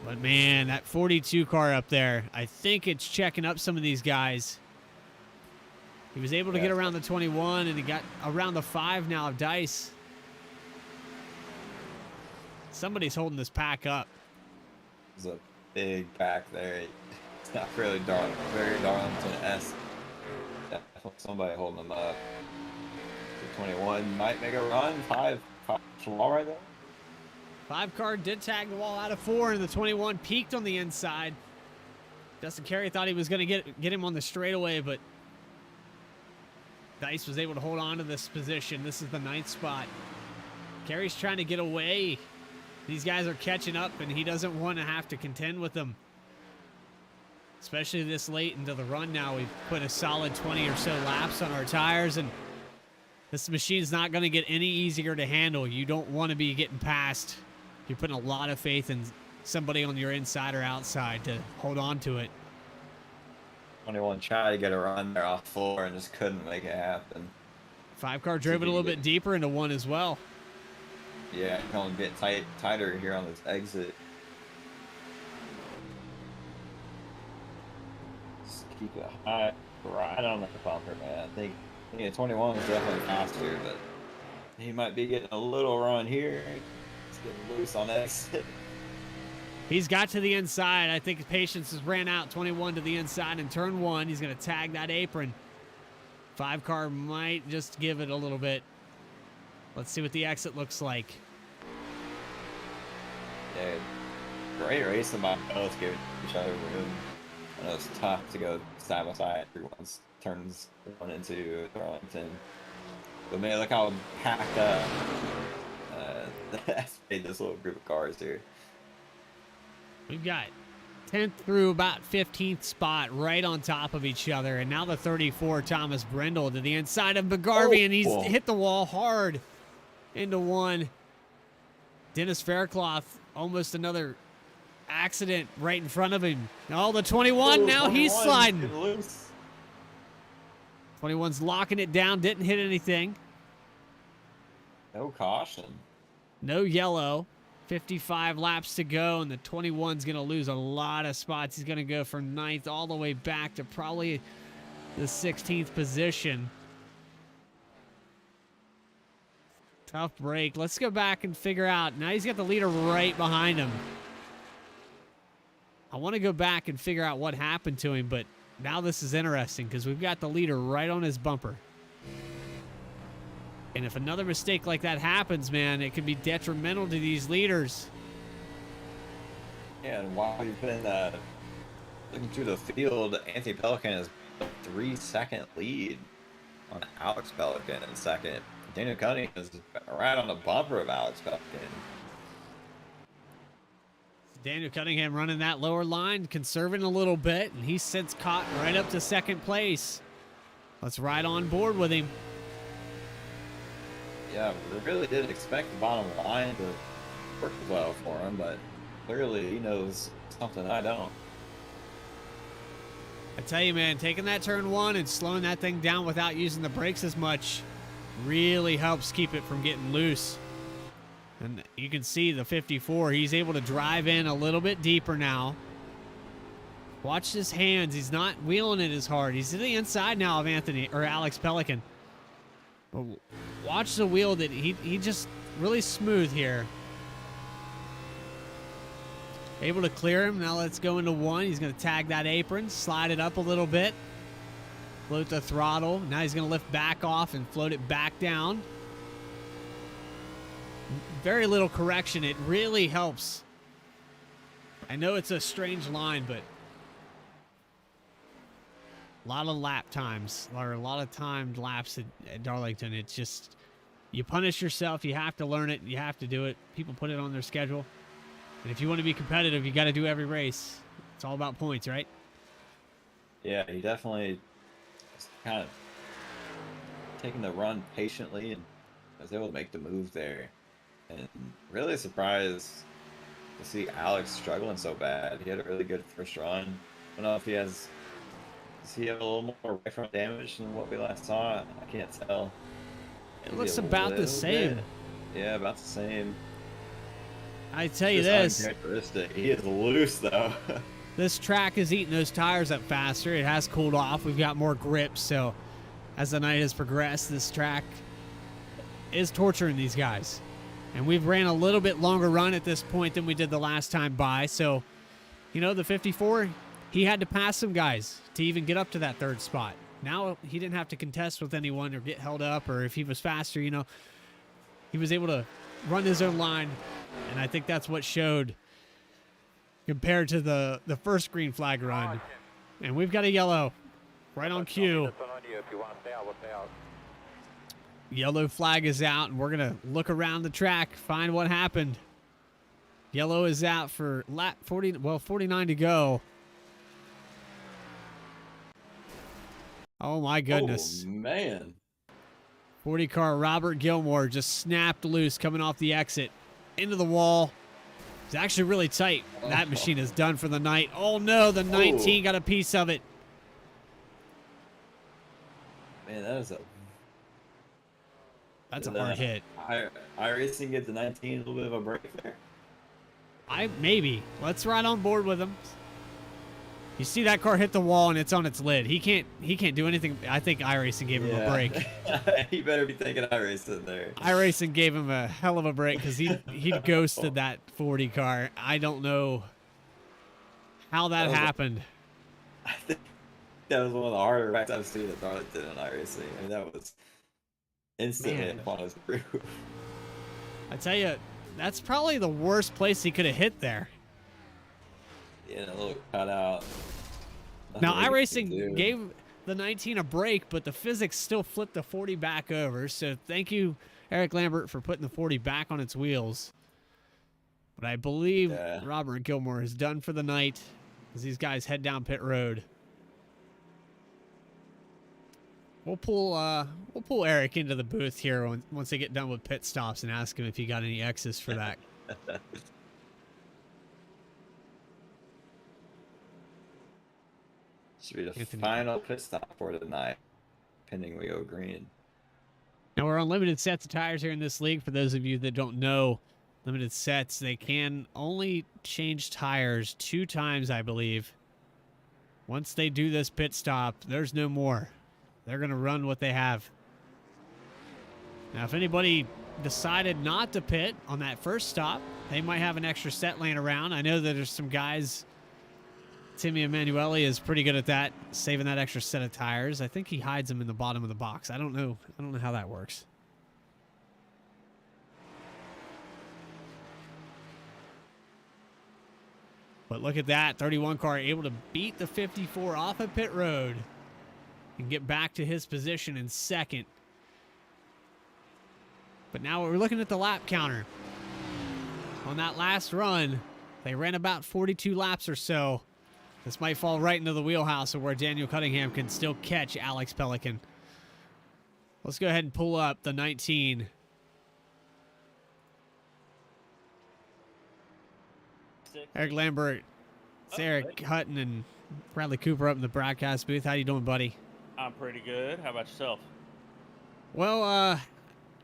But man, that 42 car up there, I think it's checking up some of these guys. He was able to get around the 21, and he got around the 5 now of Dice. Somebody's holding this pack up. There's a big pack there. It's not really very Darlington-esque. Definitely somebody holding them up. The 21 might make a run. 5 wall right there. 5 car did tag the wall out of 4, and the 21 peaked on the inside. Dustin Carey thought he was going to get him on the straightaway, but Dice was able to hold on to this position. This is the 9th spot. Carey's trying to get away. These guys are catching up, and he doesn't want to have to contend with them. Especially this late into the run now. We've put a solid 20 or so laps on our tires, and this machine's not going to get any easier to handle. You don't want to be getting past. You're putting a lot of faith in somebody on your inside or outside to hold on to it. 21 tried to get a run there off 4 and just couldn't make it happen. 5 car drove it a little bit deeper into 1 as well. Yeah, it's going to get tighter here on this exit. Just keep it high right on the bumper, man. I think 21 is definitely faster, but he might be getting a little run here. It's getting loose on exit. He's got to the inside. I think patience has ran out. 21 to the inside in turn 1. He's going to tag that apron. 5 car might just give it a little bit. Let's see what the exit looks like. Yeah, great racing by both, giving each other room. I know it's tough to go side by side. Everyone's turns 1 into Darlington. But man, look how packed up that's made this little group of cars here. We've got 10th through about 15th spot right on top of each other. And now the 34, Thomas Brindle, to the inside of McGarvey, and he's hit the wall hard into 1. Dennis Faircloth, almost another accident right in front of him. Oh, the 21, now he's sliding. 21's locking it down, didn't hit anything. No caution. No yellow. 55 laps to go, and the 21's going to lose a lot of spots. He's going to go from 9th all the way back to probably the 16th position. Tough break. Let's go back and figure out. Now he's got the leader right behind him. I want to go back and figure out what happened to him, but now this is interesting because we've got the leader right on his bumper. And if another mistake like that happens, man, it could be detrimental to these leaders. Yeah, and while we've been looking through the field, Anthony Pelican has a 3-second lead on Alex Pelican in second. Daniel Cunningham is right on the bumper of Alex Pelican. Daniel Cunningham running that lower line, conserving a little bit, and he's since caught right up to second place. Let's ride on board with him. Yeah, we really didn't expect the bottom line to work well for him, but clearly he knows something I don't. I tell you, man, taking that turn 1 and slowing that thing down without using the brakes as much really helps keep it from getting loose. And you can see the 54, he's able to drive in a little bit deeper now. Watch his hands. He's not wheeling it as hard. He's to the inside now of Alex Pelican. But watch the wheel that he just really smooth here. Able to clear him. Now let's go into one. He's going to tag that apron, slide it up a little bit, float the throttle. Now he's going to lift back off and float it back down. Very little correction. It really helps. I know it's a strange line, but a lot of lap times, or a lot of timed laps at Darlington. It's just, you punish yourself. You have to learn it. You have to do it. People put it on their schedule. And if you want to be competitive, you got to do every race. It's all about points, right? Yeah, he definitely kind of taking the run patiently and was able to make the move there. And really surprised to see Alex struggling so bad. He had a really good first run. I don't know if he has. Does he have a little more right front damage than what we last saw? I can't tell. It looks about the same. Yeah, about the same. I tell you this. Uncharacteristic. He is loose though. This track is eating those tires up faster. It has cooled off. We've got more grip. So as the night has progressed, this track is torturing these guys. And we've ran a little bit longer run at this point than we did the last time by. So, you know, the 54, he had to pass some guys to even get up to that third spot. Now he didn't have to contest with anyone or get held up, or if he was faster, you know, he was able to run his own line. And I think that's what showed compared to the first green flag run. And we've got a yellow right on cue. Yellow flag is out, and we're going to look around the track, find what happened. Yellow is out for lap 49 to go. Oh, my goodness. Oh, man. 40 car Robert Gilmore just snapped loose coming off the exit into the wall. It's actually really tight. That machine is done for the night. Oh, no, the 19 got a piece of it. Man, that is That's a hard hit. iRacing get the 19 a little bit of a break there. Maybe. Let's ride on board with him. You see that car hit the wall and it's on its lid. He can't do anything. I think iRacing gave him a break. He better be thinking iRacing there. iRacing gave him a hell of a break because he ghosted that 40 car. I don't know how that happened. I think that was one of the harder wrecks I've seen at Darlington in iRacing. I mean, that was instant hit upon his roof. I tell you, that's probably the worst place he could have hit there. Yeah, a little cutout. Now, iRacing gave the 19 a break, but the physics still flipped the 40 back over. So thank you, Eric Lambert, for putting the 40 back on its wheels. But I believe Robert Gilmore is done for the night as these guys head down pit road. We'll pull Eric into the booth here once they get done with pit stops and ask him if he got any X's for that. Should be the final pit stop for tonight, pending we go green. Now we're on limited sets of tires here in this league. For those of you that don't know, limited sets, they can only change tires 2 times, I believe. Once they do this pit stop, there's no more. They're going to run what they have. Now, if anybody decided not to pit on that first stop, they might have an extra set laying around. I know that there's some guys. Timmy Emanuele is pretty good at that, saving that extra set of tires. I think he hides them in the bottom of the box. I don't know how that works. But look at that, 31 car able to beat the 54 off of pit road and get back to his position in second. But now we're looking at the lap counter. On that last run, they ran about 42 laps or so. This might fall right into the wheelhouse of where Daniel Cunningham can still catch Alex Pelican. Let's go ahead and pull up the 19. Eric Lambert, it's Eric Hutton and Bradley Cooper up in the broadcast booth. How you doing, buddy? I'm pretty good. How about yourself? Well,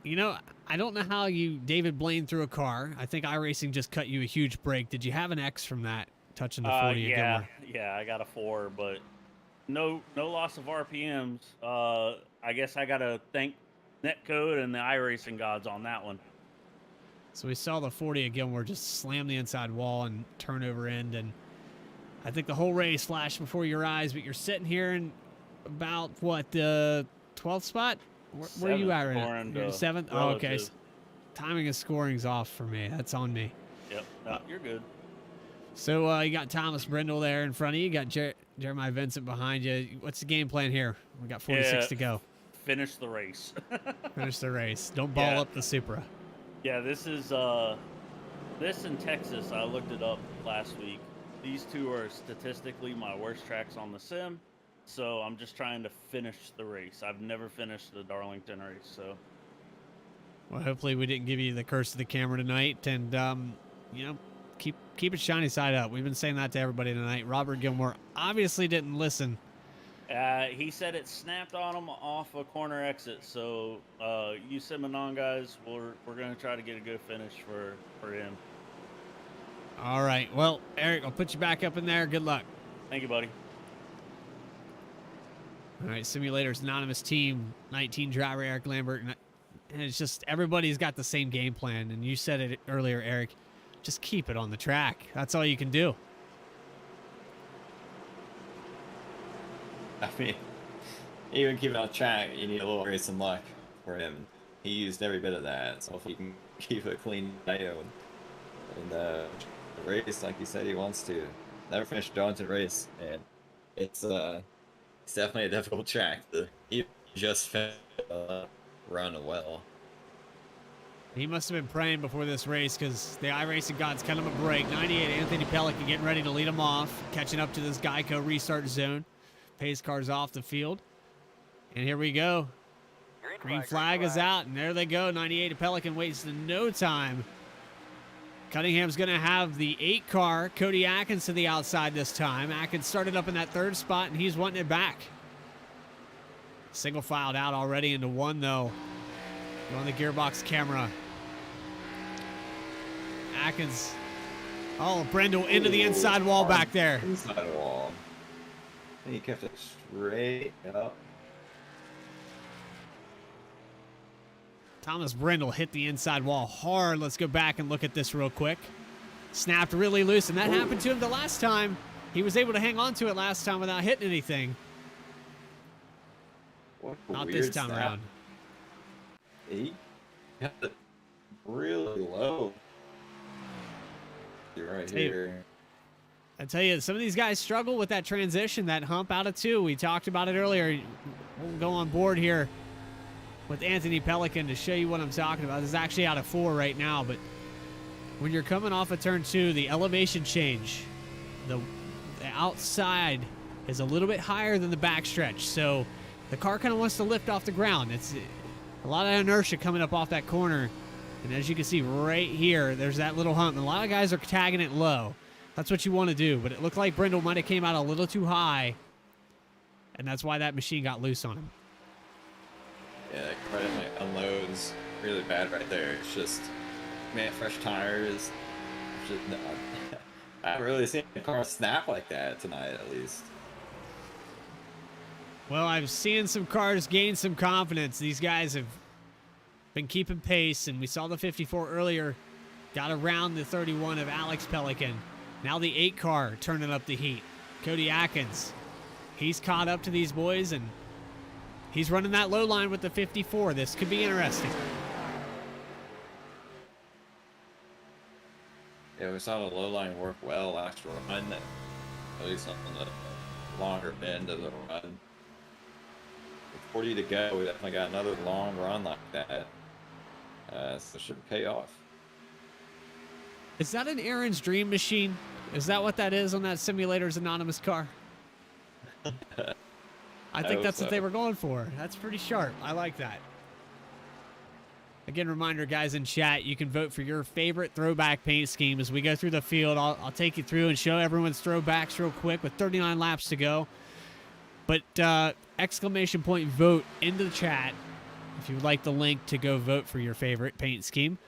you know, I don't know how you David Blaine through a car. I think iRacing just cut you a huge break. Did you have an X from that? Touching the 40 yeah, I got a 4, but no loss of RPMs. I guess I gotta thank netcode and the iRacing gods on that one. So we saw the 40 at Gilmore just slam the inside wall and turn over end, and I think the whole race flashed before your eyes, but you're sitting here in about, what, the 12th spot? Where are you at right now? You're 7th? Oh, okay. relative. Timing of scoring's off for me. That's on me. Yep, no, you're good. So you got Thomas Brindle there in front of you. You got Jeremiah Vincent behind you. What's the game plan here? We got 46 to go. Finish the race. Finish the race. Don't ball up the Supra. Yeah, this is this in Texas. I looked it up last week. These two are statistically my worst tracks on the sim, so I'm just trying to finish the race. I've never finished the Darlington race, so. Well, hopefully we didn't give you the curse of the camera tonight, and you know, keep it shiny side up. We've been saying that to everybody tonight. Robert Gilmore obviously didn't listen. He said it snapped on him off a corner exit, so you sim and on guys, we're gonna try to get a good finish for him. All right. Well, Eric, I'll put you back up in there. Good luck. Thank you, buddy. All right, Simulators Anonymous Team 19 driver Eric Lambert, and it's just everybody's got the same game plan. And you said it earlier, Eric. Just keep it on the track. That's all you can do. I mean, even keeping on track, you need a little grace and luck for him. He used every bit of that, so if he can keep a clean night and the race like he said he wants to. Never finished a Darlington race, and it's definitely a difficult track. He just run well. He must have been praying before this race because the iRacing gods cut him a break. 98 Anthony Pelican getting ready to lead him off, catching up to this Geico restart zone. Pace cars off the field. And here we go. Green flag is out, and there they go. 98 Pelican wastes no time. Cunningham's going to have the 8 car. Cody Atkins to the outside this time. Atkins started up in that 3rd spot, and he's wanting it back. Single filed out already into 1, though. On the gearbox camera. Atkins. Oh, Brendel into the inside wall back there. Inside wall. And he kept it straight up. Thomas Brendel hit the inside wall hard. Let's go back and look at this real quick. Snapped really loose, and that happened to him the last time. He was able to hang on to it last time without hitting anything. Not this time around. He got it really low. You're right here. I tell you, some of these guys struggle with that transition, that hump out of 2. We talked about it earlier. We'll go on board here with Anthony Pelican to show you what I'm talking about. This is actually out of 4 right now, but when you're coming off of turn 2, the elevation change, the outside is a little bit higher than the backstretch, so the car kind of wants to lift off the ground. It's a lot of inertia coming up off that corner, and as you can see right here, there's that little hump, and a lot of guys are tagging it low. That's what you want to do, but it looked like Brindle might have came out a little too high, and that's why that machine got loose on him. Yeah, that car definitely unloads really bad right there. It's just, man, fresh tires. Just, I haven't really seen a car snap like that tonight, at least. Well, I've seen some cars gain some confidence. These guys have been keeping pace, and we saw the 54 earlier. Got around the 31 of Alex Pelican. Now the 8 car turning up the heat. Cody Atkins. He's caught up to these boys, and he's running that low line with the 54. This could be interesting. Yeah, we saw the low line work well last run, at least on the longer end of the run. With 40 to go, we definitely got another long run like that. So it should pay off. Is that an Aaron's Dream machine? Is that what that is on that Simulators Anonymous car? I think that's what they were going for. That's pretty sharp. I like that. Again, reminder, guys in chat, you can vote for your favorite throwback paint scheme as we go through the field. I'll take you through and show everyone's throwbacks real quick with 39 laps to go. But exclamation point vote into the chat if you would like the link to go vote for your favorite paint scheme.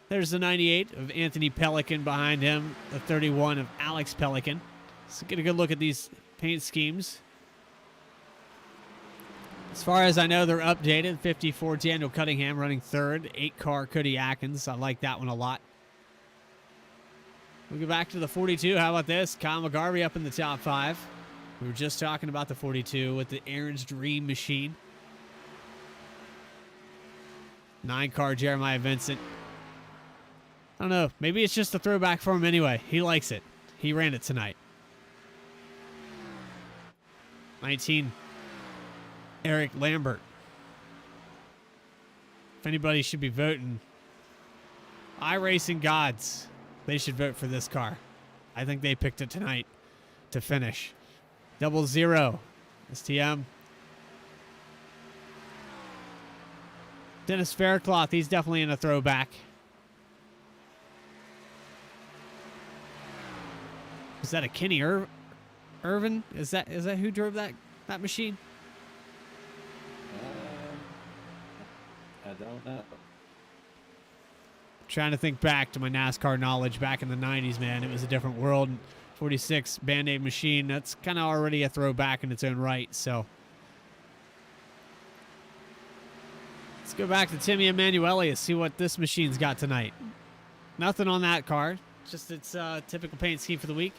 There's the 98 of Anthony Pelican behind him, the 31 of Alex Pelican. So get a good look at these paint schemes. As far as I know, they're updated. 54 Daniel Cunningham running third. 8-car Cody Atkins. I like that one a lot. We go back to the 42. How about this? Kyle McGarvey up in the top 5. We were just talking about the 42 with the Aaron's Dream Machine. 9-car Jeremiah Vincent. I don't know. Maybe it's just a throwback for him anyway. He likes it. He ran it tonight. 19, Eric Lambert. If anybody should be voting, iRacing gods, they should vote for this car. I think they picked it tonight to finish. 00, STM. Dennis Faircloth, he's definitely in a throwback. Is that a Kenny Irvin? Is that who drove that machine? I don't know. Trying to think back to my NASCAR knowledge back in the 90s, man. It was a different world. 46 Band-Aid machine, that's kind of already a throwback in its own right, so. Let's go back to Timmy Emanuele and see what this machine's got tonight. Nothing on that car, just its typical paint scheme for the week.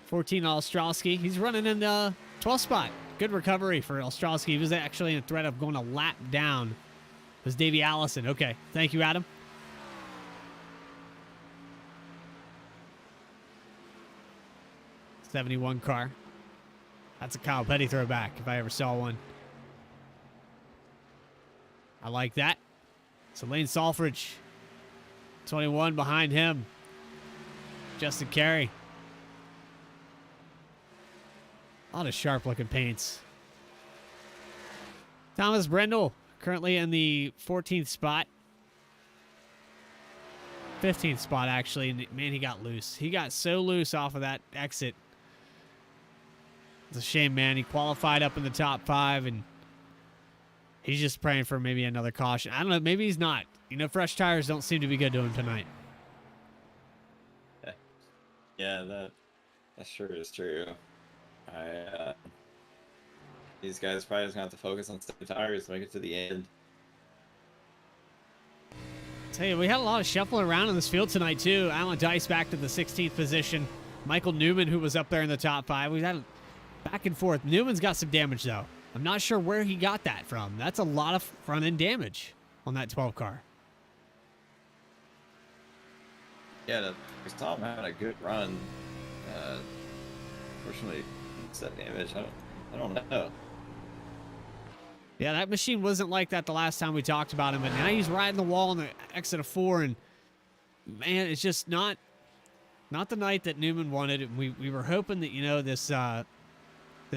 14 Ostrowski. He's running in the 12th spot. Good recovery for Ostrowski. He was actually in a threat of going a lap down. It was Davey Allison. Okay, thank you, Adam. '71 car. That's a Kyle Petty throwback if I ever saw one. I like that. So Lane Salfridge, 21 behind him. Justin Carey. A lot of sharp-looking paints. Thomas Brendel, currently in the 14th spot. 15th spot, actually. And man, he got loose. He got so loose off of that exit. It's a shame, man. He qualified up in the top 5, and he's just praying for maybe another caution. I don't know. Maybe he's not. You know, fresh tires don't seem to be good to him tonight. Yeah, that sure is true. These guys probably just gonna have to focus on steady tires to make it to the end. Tell you, we had a lot of shuffling around in this field tonight too. Alan Dice back to the 16th position. Michael Newman, who was up there in the top 5. We had back and forth. Newman's got some damage though. I'm not sure where he got that from. That's a lot of front end damage on that 12 car. Yeah, we saw him having a good run. Fortunately, it's that damage. I don't know. Yeah, that machine wasn't like that the last time we talked about him, but now he's riding the wall on the exit of 4, and man, it's just not the night that Newman wanted. We were hoping that, you know, this the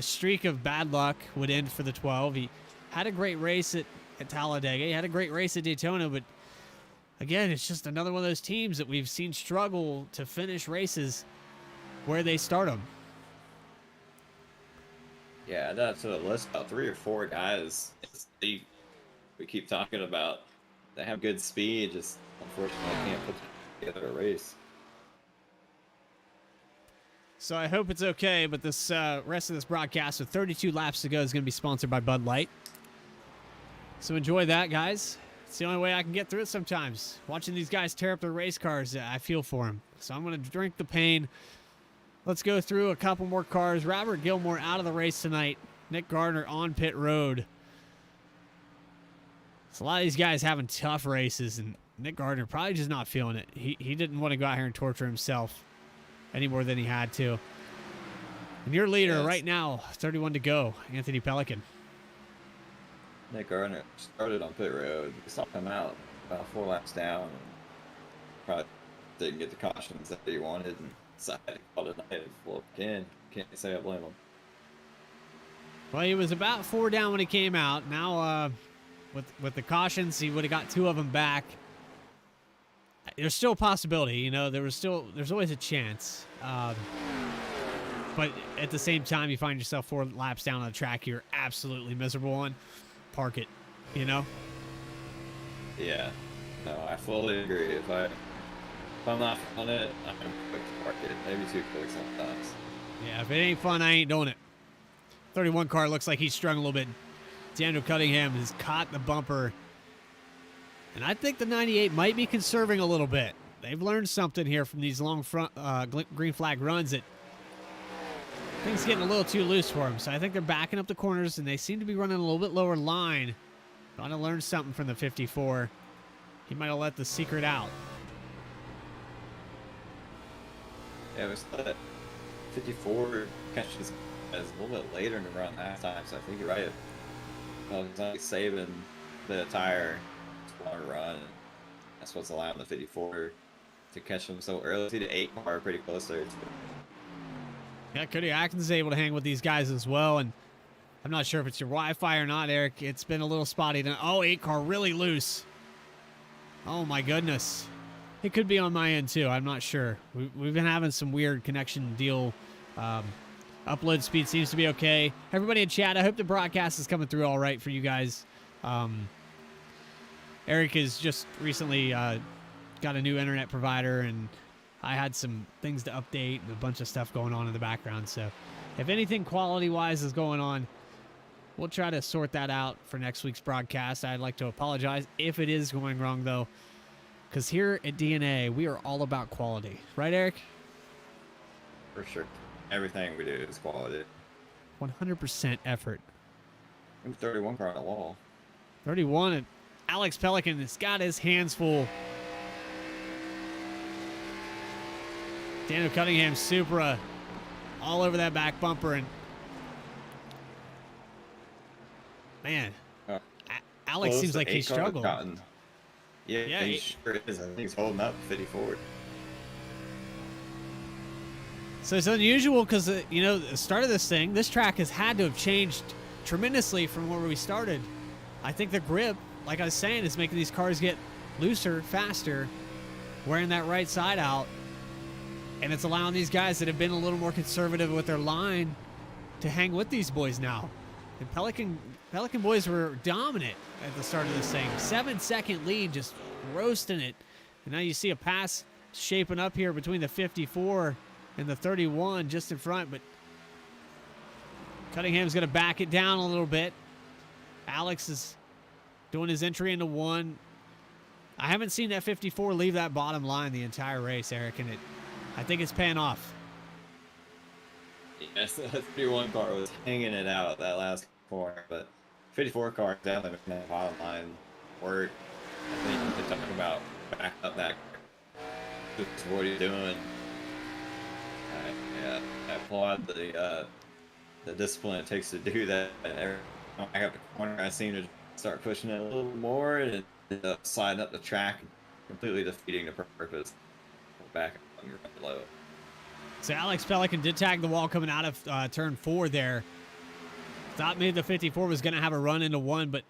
streak of bad luck would end for the 12. He had a great race at Talladega. He had a great race at Daytona, but again, it's just another one of those teams that we've seen struggle to finish races where they start them. Yeah, that's a list about 3 or 4 guys we keep talking about. They have good speed, just unfortunately can't put together a race. So I hope it's okay, but this rest of this broadcast with 32 laps to go is going to be sponsored by Bud Light. So enjoy that, guys. It's the only way I can get through it sometimes. Watching these guys tear up their race cars, I feel for them. So I'm going to drink the pain. Let's go through a couple more cars. Robert Gilmore out of the race tonight. Nick Gardner on pit road. So a lot of these guys having tough races, and Nick Gardner probably just not feeling it. He didn't want to go out here and torture himself any more than he had to. And your leader right now, 31 to go, Anthony Pelican. Nick Gardner started on pit road. We saw him out about 4 laps down. And probably didn't get the cautions that he wanted and decided to call it a night. Well, can't say I blame him. Well, he was about 4 down when he came out. Now, with the cautions, he would have got 2 of them back. There's still a possibility, you know. There's always a chance. But at the same time, you find yourself 4 laps down on the track you're absolutely miserable on. Park it, you know. Yeah, no, I fully agree. If I'm not on it, I'm gonna quick to park it. Maybe too quick sometimes. Yeah, if it ain't fun, I ain't doing it. 31 car looks like he's strung a little bit. Daniel Cunningham has caught the bumper. And I think the 98 might be conserving a little bit. They've learned something here from these long front green flag runs that things getting a little too loose for them. So I think they're backing up the corners, and they seem to be running a little bit lower line. Trying to learn something from the 54. He might have let the secret out. Yeah, it was that 54 catches as a little bit later in the run last time, so I think you're right. Well, he's only saving the tire to want to run. That's what's allowing the 54 to catch him so early. See the 8 car pretty close there, too. Yeah, Cody Atkins is able to hang with these guys as well, and I'm not sure if it's your Wi-Fi or not, Eric. It's been a little spotty. Oh, 8 car really loose. Oh, my goodness. It could be on my end, too. I'm not sure. We've been having some weird connection deal. Upload speed seems to be okay. Everybody in chat, I hope the broadcast is coming through all right for you guys. Eric has just recently got a new internet provider, and I had some things to update and a bunch of stuff going on in the background. So if anything quality-wise is going on, we'll try to sort that out for next week's broadcast. I'd like to apologize if it is going wrong, though, because here at DNA, we are all about quality. Right, Eric? For sure. Everything we do is quality. 100% effort. 31 car on the wall. 31, and Alex Pelican has got his hands full. Daniel Cunningham, Supra, all over that back bumper, and man, Alex seems like he struggled. Yeah, he sure is. I think he's holding up 54. So it's unusual because, you know, the start of this thing, this track has had to have changed tremendously from where we started. I think the grip, like I was saying, is making these cars get looser, faster, wearing that right side out. And it's allowing these guys that have been a little more conservative with their line to hang with these boys now. And Pelican boys were dominant at the start of this thing. 7-second lead, just roasting it. And now you see a pass shaping up here between the 54 and the 31 just in front. But Cunningham's going to back it down a little bit. Alex is doing his entry into one. I haven't seen that 54 leave that bottom line the entire race, Eric, and I think it's paying off. Yes, the 31 car was hanging it out that last corner, but 54 car definitely making that bottom line work. I think they're talking about back up that. Just what he's doing. I applaud the discipline it takes to do that. Every time I got the corner, I seem to start pushing it a little more and sliding up the track, completely defeating the purpose. Back on your low. So Alex Pelican did tag the wall coming out of turn 4 there. Thought maybe the 54 was going to have a run into one, but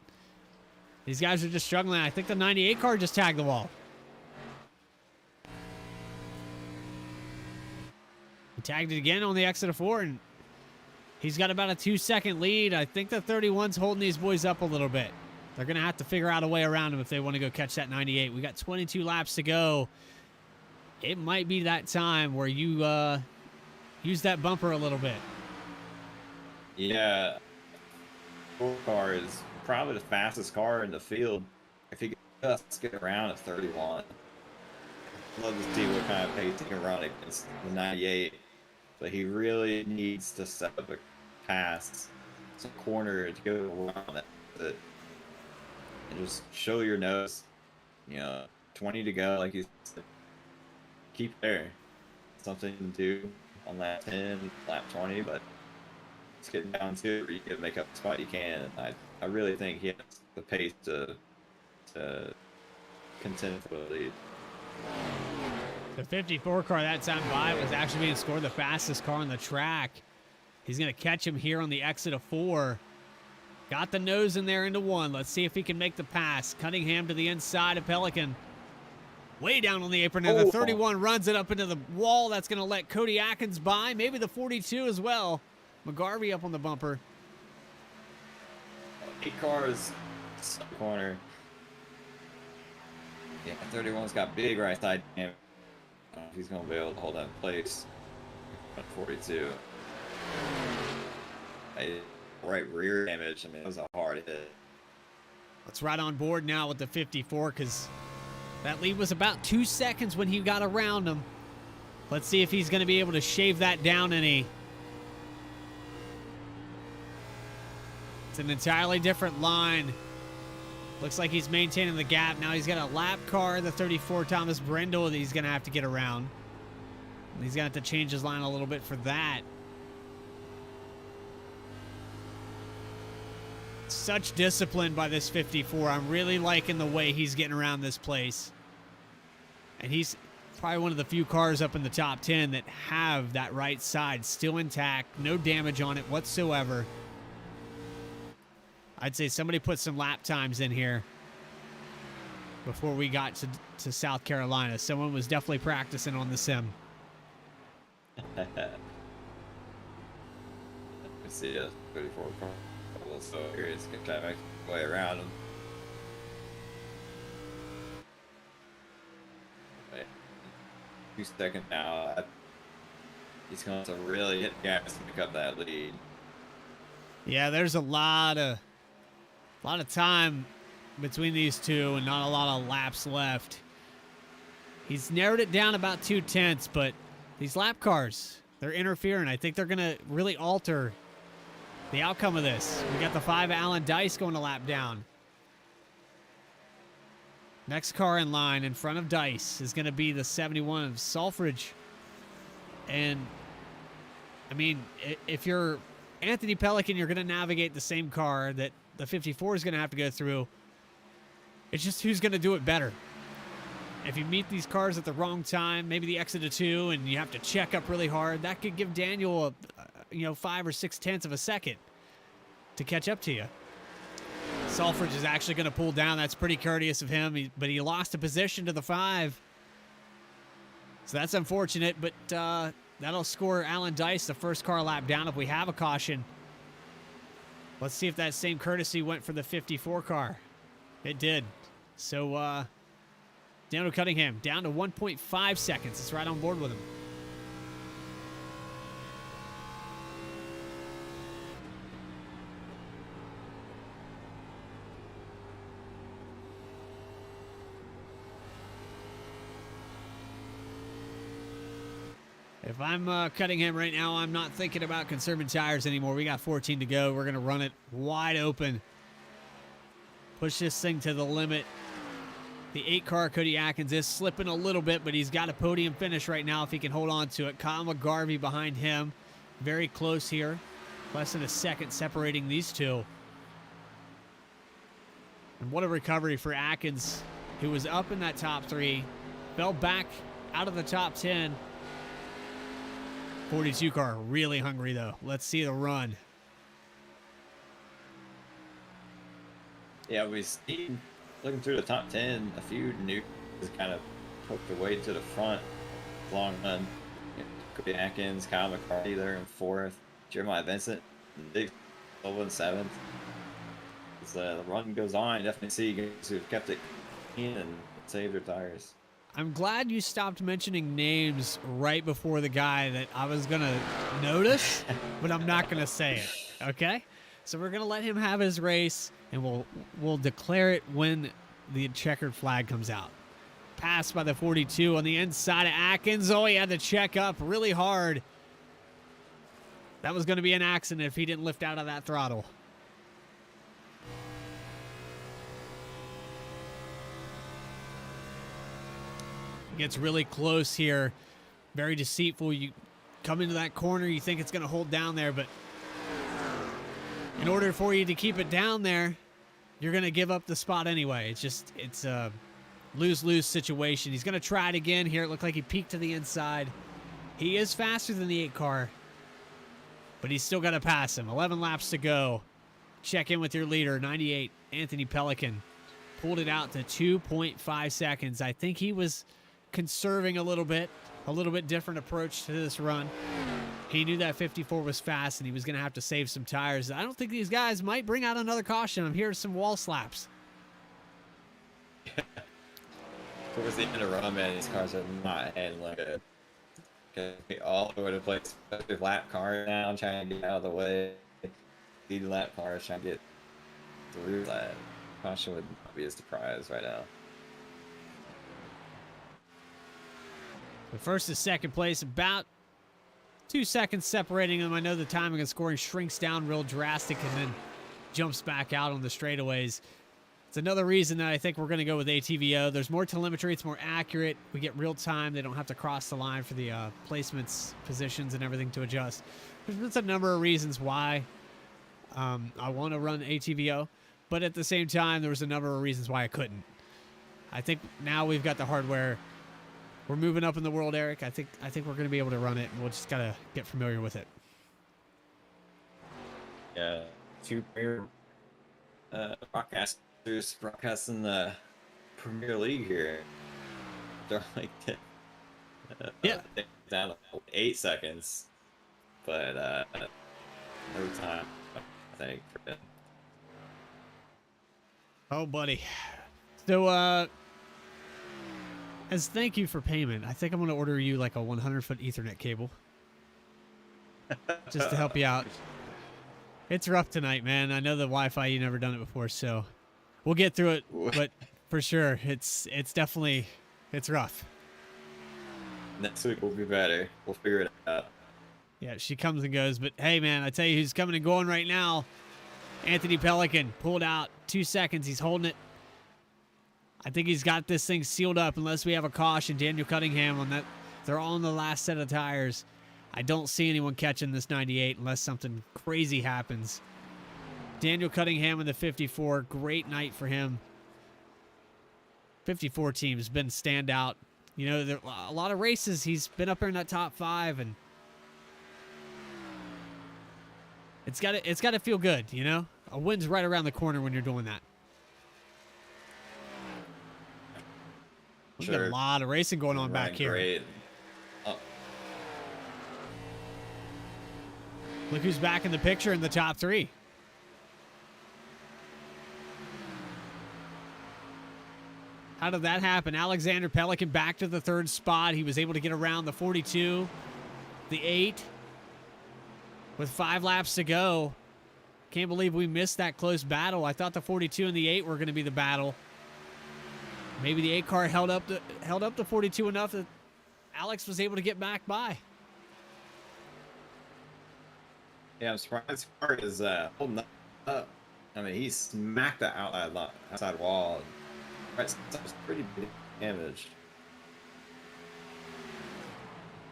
these guys are just struggling. I think the 98 car just tagged the wall. He tagged it again on the exit of 4, and he's got about a 2-second lead. I think the 31's holding these boys up a little bit. They're going to have to figure out a way around him if they want to go catch that 98. We got 22 laps to go. It might be that time where you use that bumper a little bit. Yeah. 4 car is probably the fastest car in the field. If he could just get around at 31. I'd love to see what kind of pace he can run against the 98. But he really needs to set up a pass, some corner to go around it. And just show your nose. 20 to go, like you said. Keep there. Something to do on lap 10, lap 20, but it's getting down to it where you can make up the spot you can. And I really think he has the pace to contend for the lead. The 54 car that time by was actually being scored the fastest car on the track. He's going to catch him here on the exit of 4. Got the nose in there into 1. Let's see if he can make the pass. Cunningham to the inside of Pelican. Way down on the apron, and the 31 runs it up into the wall. That's going to let Cody Atkins by. Maybe the 42 as well. McGarvey up on the bumper. 8 cars, corner. Yeah, 31's got big right side. He's going to be able to hold that in place. 42. right rear damage. I mean, it was a hard hit. Let's ride on board now with the 54 because that lead was about 2 seconds when he got around him. Let's see if he's going to be able to shave that down any. It's an entirely different line. Looks like he's maintaining the gap. Now he's got a lap car, the 34 Thomas Brindle, that he's going to have to get around. And he's going to have to change his line a little bit for that. Such discipline by this 54. I'm really liking the way he's getting around this place. And he's probably one of the few cars up in the top 10 that have that right side still intact. No damage on it whatsoever. I'd say somebody put some lap times in here before we got to South Carolina. Someone was definitely practicing on the sim. Let's see a 34 car. So here he's going to try to make his way around him. Wait. 2 seconds now. He's going to really hit gas to pick up that lead. Yeah, there's a lot of time between these two and not a lot of laps left. He's narrowed it down about 2/10, but these lap cars, they're interfering. I think they're going to really alter the outcome of this. We got the 5 Alan Dice going a lap down. Next car in line in front of Dice is going to be the 71 of Selfridge. And, I mean, if you're Anthony Pelican, you're going to navigate the same car that the 54 is going to have to go through. It's just who's going to do it better. If you meet these cars at the wrong time, maybe the exit of 2, and you have to check up really hard, that could give Daniel 5 or 6/10 of a second to catch up to you. Selfridge is actually going to pull down. That's pretty courteous of him, but he lost a position to the 5. So that's unfortunate, but that'll score Alan Dice the first car lap down if we have a caution. Let's see if that same courtesy went for the 54 car. It did. So Daniel Cunningham down to 1.5 seconds. It's right on board with him. If I'm Cunningham right now, I'm not thinking about conserving tires anymore. We got 14 to go. We're going to run it wide open. Push this thing to the limit. The 8-car Cody Atkins is slipping a little bit, but he's got a podium finish right now if he can hold on to it. Kyle McGarvey behind him. Very close here. Less than a second separating these two. And what a recovery for Atkins, who was up in that top 3. Fell back out of the top 10. 42 car, really hungry though. Let's see the run. Yeah, we've seen, looking through the top 10, a few new kind of poked their way to the front. Long run. Cody Atkins, Kyle McCarthy there in 4th. Jeremiah Vincent, Big Silva in 7th. As the run goes on, you definitely see guys who've kept it clean and saved their tires. I'm glad you stopped mentioning names right before the guy that I was going to notice, but I'm not going to say it, okay? So we're going to let him have his race, and we'll declare it when the checkered flag comes out. Pass by the 42 on the inside of Atkins. Oh, he had to check up really hard. That was going to be an accident if he didn't lift out of that throttle. Gets really close here. Very deceitful. You come into that corner, you think it's going to hold down there, but in order for you to keep it down there, you're going to give up the spot anyway. It's a lose-lose situation. He's going to try it again here. It looked like he peeked to the inside. He is faster than the 8 car, but he's still got to pass him. 11 laps to go. Check in with your leader, 98, Anthony Pelican. Pulled it out to 2.5 seconds. I think he was conserving a little bit different approach to this run. He knew that 54 was fast and he was going to have to save some tires. I don't think these guys might bring out another caution. I'm hearing some wall slaps. Towards the end of the run, man, these cars are not handling it. All over the place, especially lap car now, trying to get out of the way. lead lap cars trying to get through that. Caution would not be a surprise right now. The first to second place, about 2 seconds separating them. I know the timing of scoring shrinks down real drastic and then jumps back out on the straightaways. It's another reason that I think we're going to go with ATVO. There's more telemetry. It's more accurate. We get real time. They don't have to cross the line for the placements, positions, and everything to adjust. There's a number of reasons why I want to run ATVO, but at the same time, there was a number of reasons why I couldn't. I think now we've got the hardware. We're moving up in the world, Eric. I think we're going to be able to run it, and we'll just got to get familiar with it. Yeah, two premier broadcasters broadcasting the Premier League here. They're like down to 8 seconds, but no time, I think. Oh, buddy. So, as thank you for payment, I think I'm going to order you like a 100-foot Ethernet cable. Just to help you out. It's rough tonight, man. I know the Wi-Fi, you never done it before, so we'll get through it. But for sure, it's definitely, it's rough. Next week will be better. We'll figure it out. Yeah, she comes and goes. But hey, man, I tell you who's coming and going right now. Anthony Pelican pulled out 2 seconds. He's holding it. I think he's got this thing sealed up unless we have a caution. Daniel Cunningham on that. They're all on the last set of tires. I don't see anyone catching this 98 unless something crazy happens. Daniel Cunningham in the 54. Great night for him. 54 team has been standout. You know, there a lot of races. He's been up there in that top 5, and it's got to feel good, you know? A win's right around the corner when you're doing that. We've got a lot of racing going on back here. Great. Oh. Look who's back in the picture in the top 3. How did that happen? Alexander Pelican back to the 3rd spot. He was able to get around the 42, the 8, with 5 laps to go. Can't believe we missed that close battle. I thought the 42 and the 8 were going to be the battle. Maybe the 8 car held up the 42 enough that Alex was able to get back by. Yeah, I'm surprised his car is holding up. I mean, he smacked the outside wall. Right, that was pretty big damage.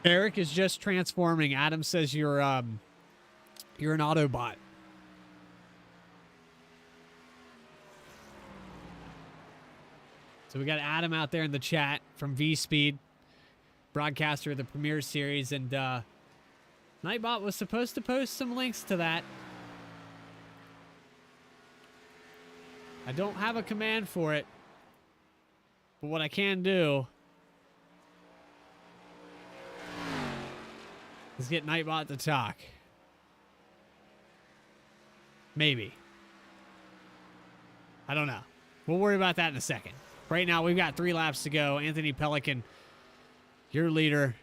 Eric is just transforming. Adam says you're an Autobot. So we got Adam out there in the chat from V-Speed, broadcaster of the Premier Series, and Nightbot was supposed to post some links to that. I don't have a command for it, but what I can do is get Nightbot to talk. Maybe. I don't know. We'll worry about that in a second. Right now, we've got 3 laps to go. Anthony Pelican, your leader.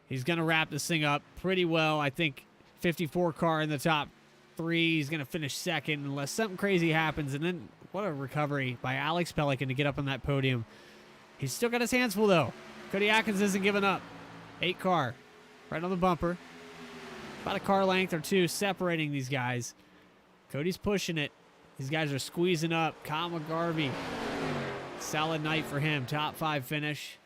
He's going to wrap this thing up pretty well. I think 54 car in the top 3. He's going to finish 2nd unless something crazy happens. And then what a recovery by Alex Pelican to get up on that podium. He's still got his hands full, though. Cody Atkins isn't giving up. 8 car right on the bumper. About a car length or 2 separating these guys. Cody's pushing it. These guys are squeezing up. Kyle McGarvey. Solid night for him. Top 5 finish.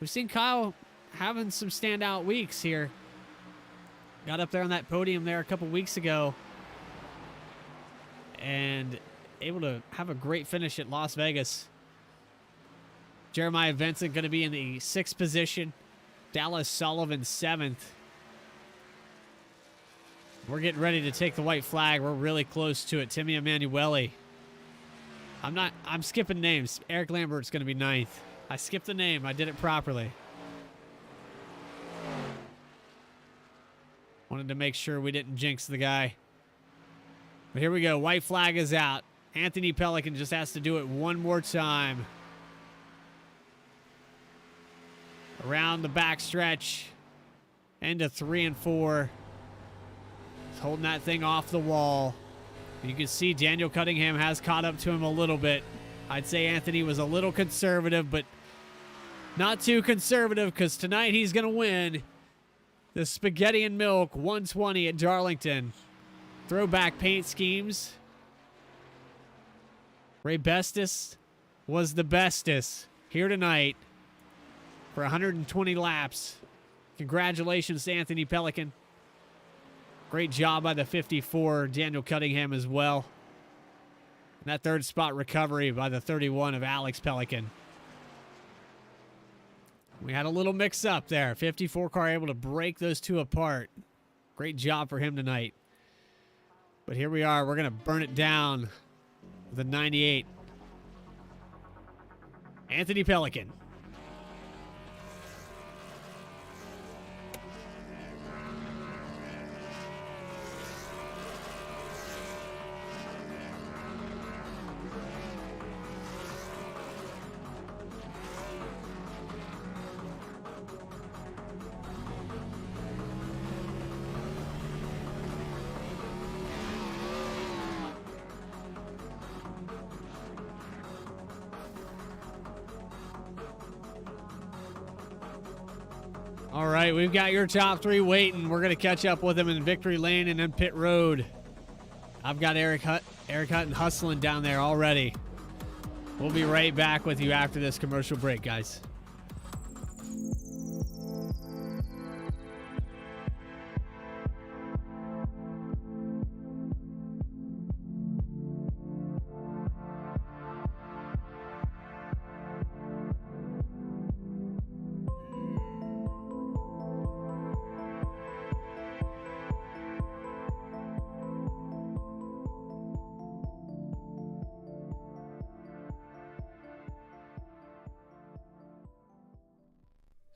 We've seen Kyle having some standout weeks here. Got up there on that podium there a couple weeks ago. And able to have a great finish at Las Vegas. Jeremiah Vincent going to be in the 6th position. Dallas Sullivan 7th. We're getting ready to take the white flag. We're really close to it. Timmy Emanuele. I'm skipping names. Eric Lambert's going to be 9th. I skipped the name. I did it properly. Wanted to make sure we didn't jinx the guy. But here we go. White flag is out. Anthony Pelican just has to do it one more time. Around the back stretch. Into 3 and 4. holding that thing off the wall. You can see Daniel Cunningham has caught up to him a little bit. I'd say Anthony was a little conservative, but not too conservative, because tonight he's going to win the Spaghetti and Milk 120 at Darlington. Throwback paint schemes. Ray Bestis was the bestest here tonight for 120 laps. Congratulations to Anthony Pelican. Great job by the 54, Daniel Cunningham, as well. And that third spot recovery by the 31 of Alex Pelican. We had a little mix-up there. 54 car able to break those two apart. Great job for him tonight. But here we are. We're going to burn it down with a 98. Anthony Pelican. All right, we've got your top three waiting. We're going to catch up with them in Victory Lane and then Pit Road. I've got Eric Hutton hustling down there already. We'll be right back with you after this commercial break, guys.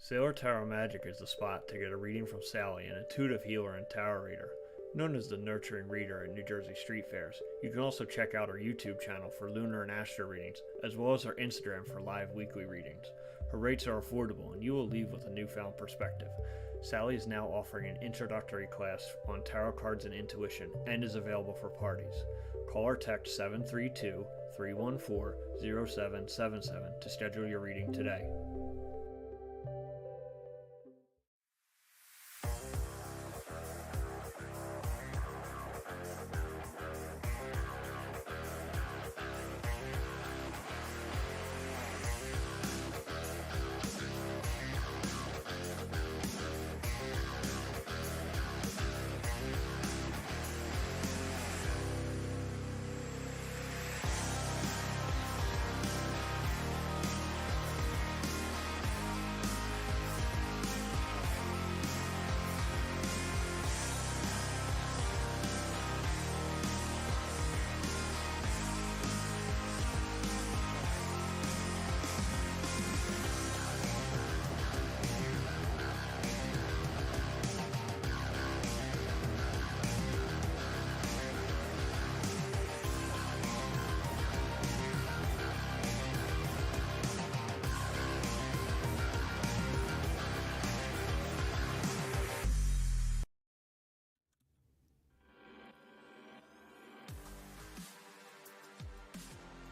Sailor Tarot Magic is the spot to get a reading from Sally, an intuitive healer and tarot reader, known as the Nurturing Reader at New Jersey Street Fairs. You can also check out our YouTube channel for lunar and astro readings, as well as our Instagram for live weekly readings. Her rates are affordable, and you will leave with a newfound perspective. Sally is now offering an introductory class on tarot cards and intuition, and is available for parties. Call or text 732-314-0777 to schedule your reading today.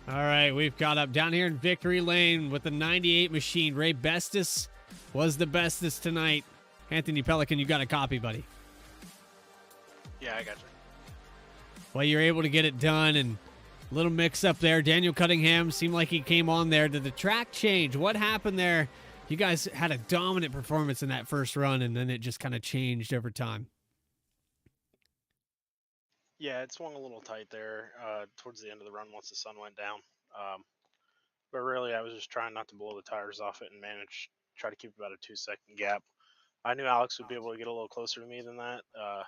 All right, we've got up down here in Victory Lane with the 98 machine. Ray Bestis was the bestest tonight. Anthony Pelican, you got a copy, buddy. Yeah, I got you. Well, you're able to get it done, and a little mix up there. Daniel Cunningham seemed like he came on there. Did the track change? What happened there? You guys had a dominant performance in that first run, and then it just kind of changed over time. Yeah, it swung a little tight there towards the end of the run once the sun went down. But really, I was just trying not to blow the tires off it and try to keep about a 2-second gap. I knew Alex would be able to get a little closer to me than that. I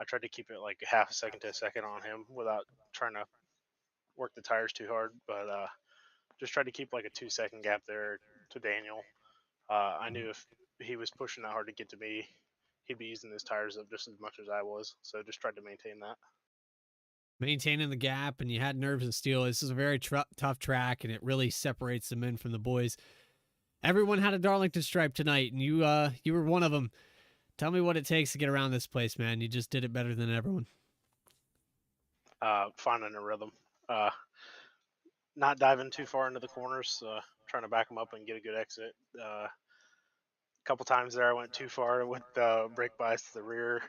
tried to keep it like half a second to a second on him without trying to work the tires too hard. But just tried to keep like a 2-second gap there to Daniel. I knew if he was pushing that hard to get to me, he'd be using his tires up just as much as I was. So just tried to maintain that. Maintaining the gap, and you had nerves of steel. This is a very tough track, and it really separates the men from the boys. Everyone had a Darlington Stripe tonight, and you were one of them. Tell me what it takes to get around this place, man. You just did it better than everyone. Finding a rhythm. Not diving too far into the corners. Trying to back them up and get a good exit. A couple times there, I went too far with the brake bias to the rear,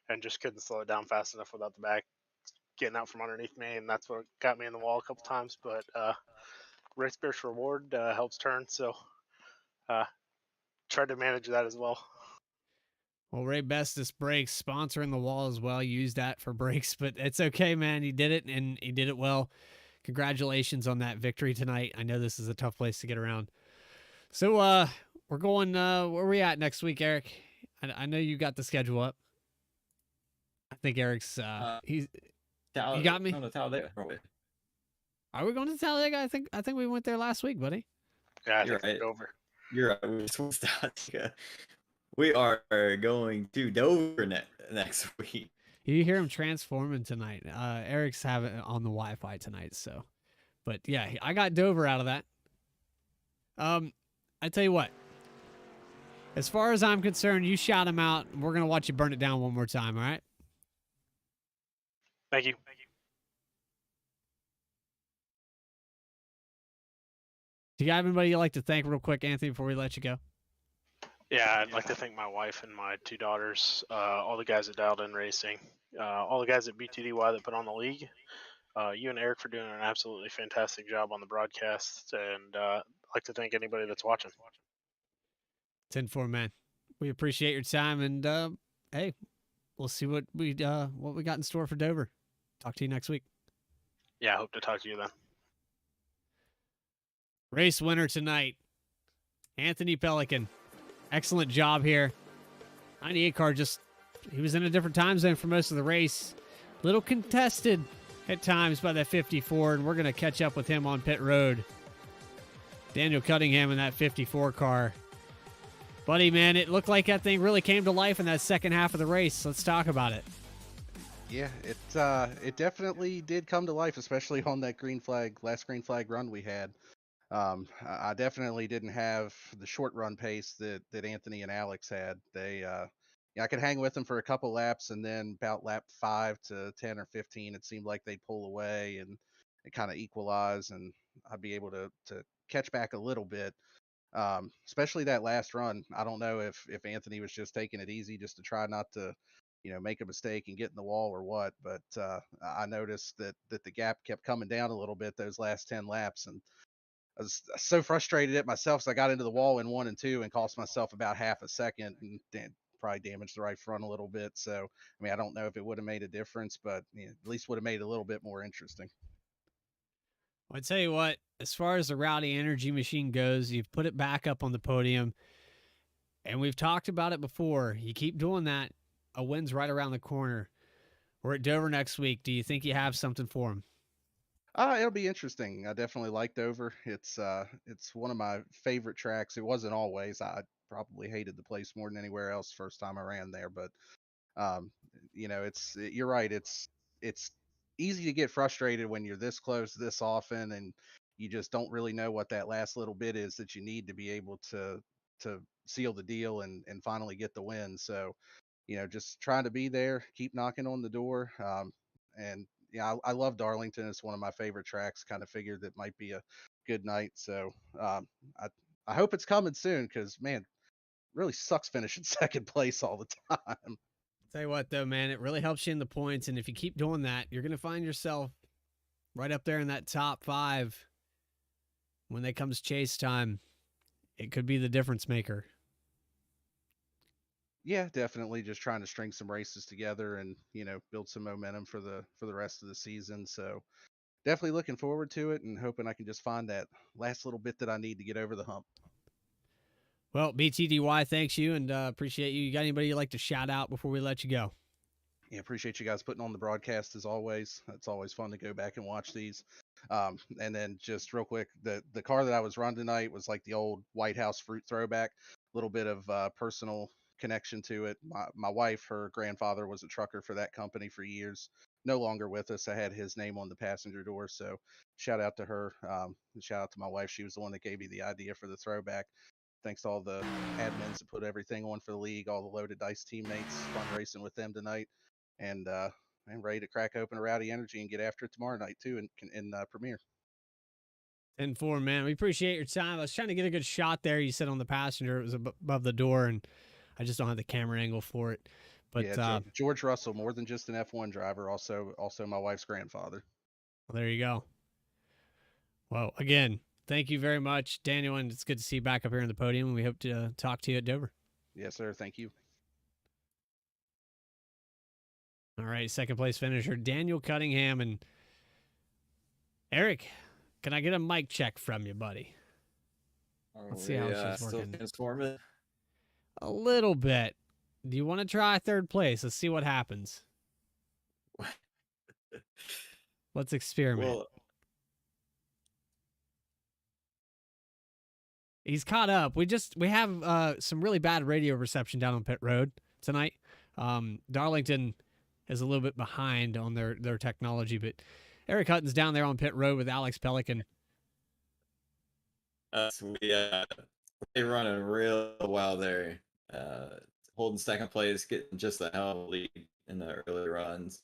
and just couldn't slow it down fast enough without the back getting out from underneath me, and that's what got me in the wall a couple times. But race bears reward helps turn, so tried to manage that as well. Well, Ray Bestis Brakes sponsoring the wall as well. You used that for brakes, but it's okay, man. You did it, and you did it well. Congratulations on that victory tonight. I know this is a tough place to get around. So we're going, where are we at next week, Eric? I know you got the schedule up. I think Eric's, you got me? No, Talladega. Are we going to Talladega? I think we went there last week, buddy. Yeah, You're think right. over. You're right. We're supposed to We are going to Dover next week. You hear him transforming tonight. Eric's having it on the Wi-Fi tonight, so. But yeah, I got Dover out of that. I tell you what. As far as I'm concerned, you shout him out, and we're gonna watch you burn it down one more time. All right? Thank you. Do you have anybody you'd like to thank real quick, Anthony, before we let you go? Yeah, I'd like to thank my wife and my two daughters, all the guys at Dialed In Racing, all the guys at BTDY that put on the league, you and Eric for doing an absolutely fantastic job on the broadcast, and I'd like to thank anybody that's watching. 10-4, man. We appreciate your time, and hey, we'll see what we got in store for Dover. Talk to you next week. Yeah, I hope to talk to you then. Race winner tonight, Anthony Pelican. Excellent job here. 98 car he was in a different time zone for most of the race. Little contested at times by that 54, and we're going to catch up with him on pit road. Daniel Cunningham in that 54 car. Buddy, man, it looked like that thing really came to life in that second half of the race. Let's talk about it. Yeah, it definitely did come to life, especially on that last green flag run we had. I definitely didn't have the short run pace that Anthony and Alex had. I could hang with them for a couple laps, and then about lap 5 to 10 or 15, it seemed like they'd pull away and kind of equalize, and I'd be able to catch back a little bit. Especially that last run. I don't know if Anthony was just taking it easy just to try not to, make a mistake and get in the wall or what. But I noticed that the gap kept coming down a little bit those last 10 laps, and I was so frustrated at myself. So I got into the wall in 1 and 2 and cost myself about half a second, and probably damaged the right front a little bit. So I don't know if it would have made a difference, but at least would have made it a little bit more interesting. Well, I tell you what, as far as the Rowdy Energy Machine goes, you've put it back up on the podium, and we've talked about it before. You keep doing that, a win's right around the corner. We're at Dover next week. Do you think you have something for him? It'll be interesting. I definitely like Dover. It's one of my favorite tracks. It wasn't always. I probably hated the place more than anywhere else first time I ran there, but you're right. It's easy to get frustrated when you're this close this often, and you just don't really know what that last little bit is that you need to be able to seal the deal and finally get the win. So, just trying to be there, keep knocking on the door. And yeah, I love Darlington. It's one of my favorite tracks. Kind of figured that might be a good night. So I hope it's coming soon, because man, really sucks finishing second place all the time. Tell you what, though, man, it really helps you in the points, and if you keep doing that, you're going to find yourself right up there in that top 5 when it comes chase time. It could be the difference maker. Yeah, definitely just trying to string some races together and, build some momentum for the rest of the season. So definitely looking forward to it and hoping I can just find that last little bit that I need to get over the hump. Well, BTDY, thanks you, and appreciate you. You got anybody you'd like to shout out before we let you go? Yeah, appreciate you guys putting on the broadcast as always. It's always fun to go back and watch these. And then just real quick, the car that I was running tonight was like the old White House fruit throwback. A little bit of personal connection to it. My wife, her grandfather was a trucker for that company for years. No longer with us. I had his name on the passenger door, so shout out to her. Shout out to my wife. She was the one that gave me the idea for the throwback. thanks to all the admins that put everything on for the league, all the Loaded Dice teammates. Fun racing with them tonight, and I'm ready to crack open a Rowdy Energy and get after it tomorrow night too in Premiere. 10-4, man. We appreciate your time. I was trying to get a good shot there. You said on the passenger, it was above the door, and I just don't have the camera angle for it. But yeah, George Russell, more than just an F1 driver, also my wife's grandfather. Well, there you go. Well, again, thank you very much, Daniel, and it's good to see you back up here on the podium, and we hope to talk to you at Dover. Yes, sir. Thank you. All right, second place finisher, Daniel Cunningham. And Eric, can I get a mic check from you, buddy? Let's see how she's working. Transforming? A little bit. Do you want to try third place? Let's see what happens. Let's experiment. Well, He's caught up. We have some really bad radio reception down on pit road tonight. Darlington is a little bit behind on their technology, but Eric Hutton's down there on pit road with Alex Pelican. We running real well there. Holding second place, getting just a hell of a lead in the early runs.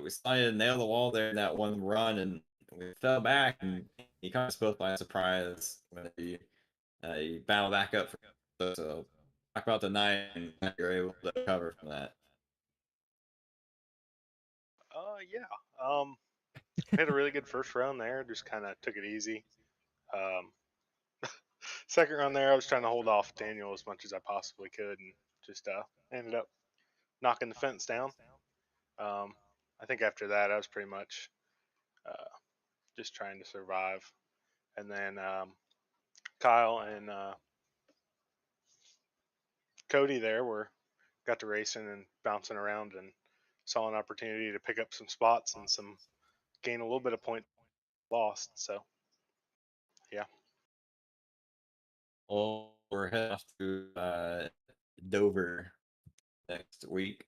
We started to nail the wall there in that one run, and we fell back, and he caught us both by surprise when he battled back up. So talk about the night, and you're able to recover from that. Yeah. Had a really good first round there. Just kind of took it easy. Second round there, I was trying to hold off Daniel as much as I possibly could, and just ended up knocking the fence down. I think after that, I was pretty much just trying to survive. And then Kyle and Cody there got to racing and bouncing around, and saw an opportunity to pick up some spots and gain a little bit of point lost. So, yeah. Well, we're heading off to Dover next week.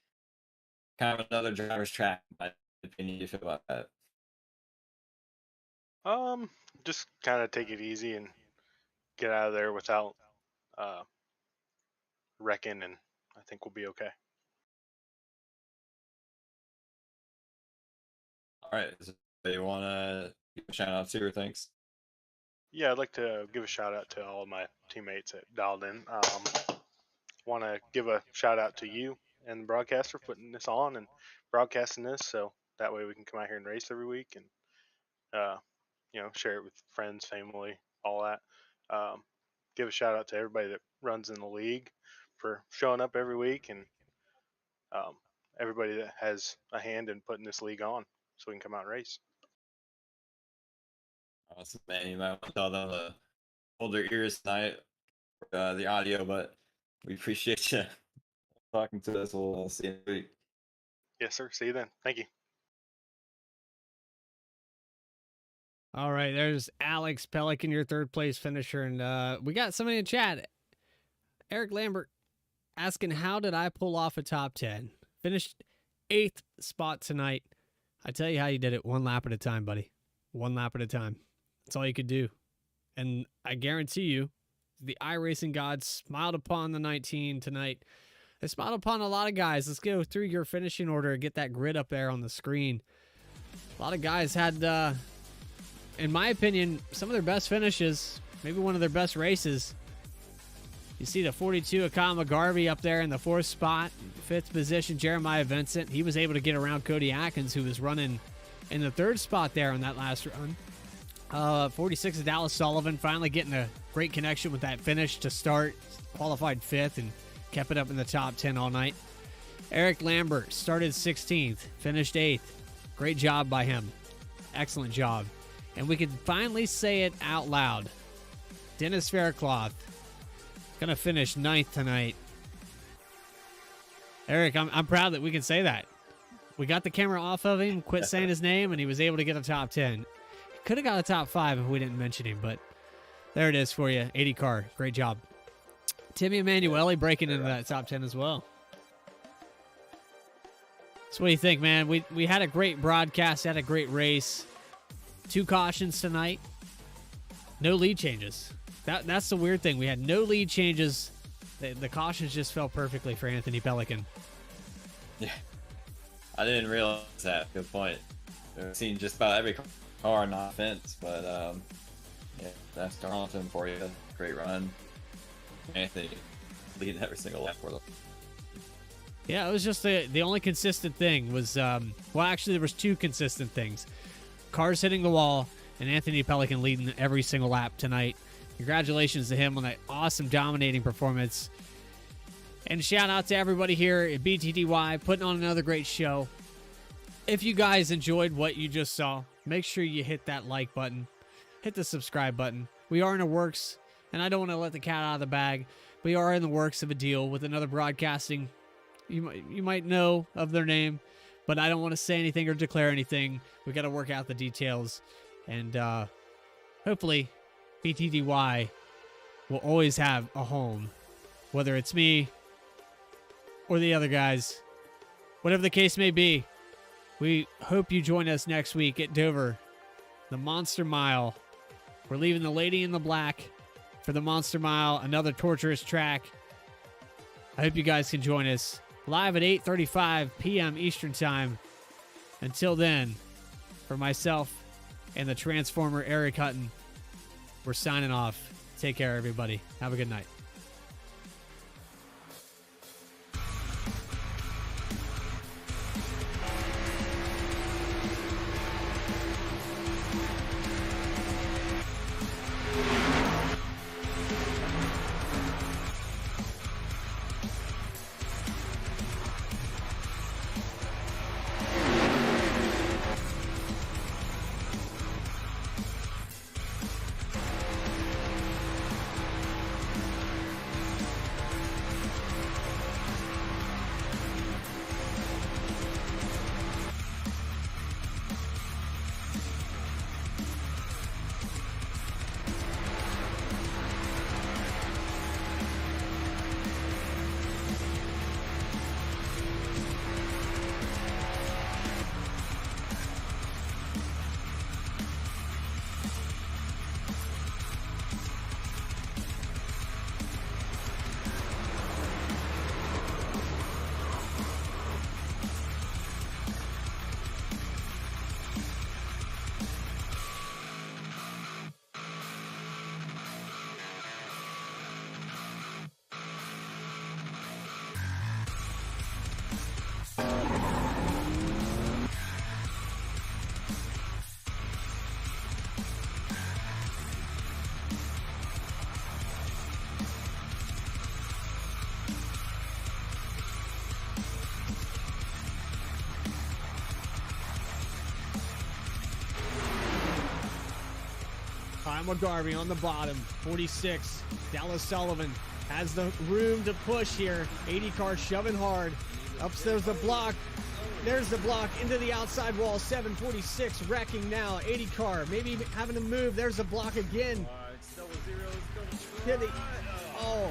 Kind of another driver's track, in my opinion. You feel about that? Just kind of take it easy and get out of there without wrecking, and I think we'll be okay. All right. So you want to give a shout out to, or thanks? Yeah, I'd like to give a shout out to all of my teammates at Darlington. Want to give a shout out to you and the broadcaster for putting this on and broadcasting this, so that way we can come out here and race every week and share it with friends, family, all that. Give a shout out to everybody that runs in the league for showing up every week, and everybody that has a hand in putting this league on so we can come out and race. Awesome, man. You might want to tell them to hold their ears tonight for the audio, but we appreciate you talking to us. We'll see you next week. Yes, sir. See you then. Thank you. All right, there's Alex Pelican, your third place finisher, and we got somebody in chat. Eric Lambert asking, how did I pull off a top 10? Finished 8th spot tonight. I tell you how you did it, one lap at a time, buddy. One lap at a time. That's all you could do. And I guarantee you, the iRacing gods smiled upon the 19 tonight. They smiled upon a lot of guys. Let's go through your finishing order and get that grid up there on the screen. A lot of guys had, in my opinion, some of their best finishes, maybe one of their best races. You see the 42 Akama Garvey up there in the 4th spot. 5th position, Jeremiah Vincent. He was able to get around Cody Atkins, who was running in the 3rd spot there on that last run. 46 is Dallas Sullivan, finally getting a great connection with that finish to start. Qualified 5th and kept it up in the top 10 all night. Eric Lambert started 16th, finished 8th. Great job by him. Excellent job. And we can finally say it out loud. Dennis Faircloth gonna finish 9th tonight. Eric, I'm proud that we can say that. We got the camera off of him, quit saying his name, and he was able to get a top 10. He could have got a top 5 if we didn't mention him, but there it is for you. 80 car. Great job. Timmy Emanuele breaking into that top 10 as well. So what do you think, man? We had a great broadcast, had a great race. 2 cautions tonight. No lead changes. That's the weird thing. We had no lead changes. The cautions just fell perfectly for Anthony Pelican. Yeah, I didn't realize that. Good point. I've seen just about every car on offense, but yeah, that's Darlington for you. Great run. Anthony leading every single lap for them. Yeah, it was just the only consistent thing was, well, actually, there was two consistent things. Cars hitting the wall and Anthony Pelican leading every single lap tonight. Congratulations to him on that awesome, dominating performance. And shout out to everybody here at BTDY putting on another great show. If you guys enjoyed what you just saw, make sure you hit that like button. Hit the subscribe button. We are in the works, and I don't want to let the cat out of the bag. We are in the works of a deal with another broadcasting. You might know of their name, but I don't want to say anything or declare anything. We got to work out the details, and hopefully BTDY will always have a home, whether it's me or the other guys. Whatever the case may be, we hope you join us next week at Dover, the Monster Mile. We're leaving the Lady in the Black for the Monster Mile, another torturous track. I hope you guys can join us live at 8:35 p.m. Eastern Time. Until then, for myself and the Transformer Eric Hutton, we're signing off. Take care, everybody. Have a good night. Kyle McGarvey on the bottom, 46. Dallas Sullivan has the room to push here. 80 car shoving hard. There's the block. There's the block into the outside wall. 746 wrecking now. 80 car maybe having to move. There's the block again. Double zero is going to Oh.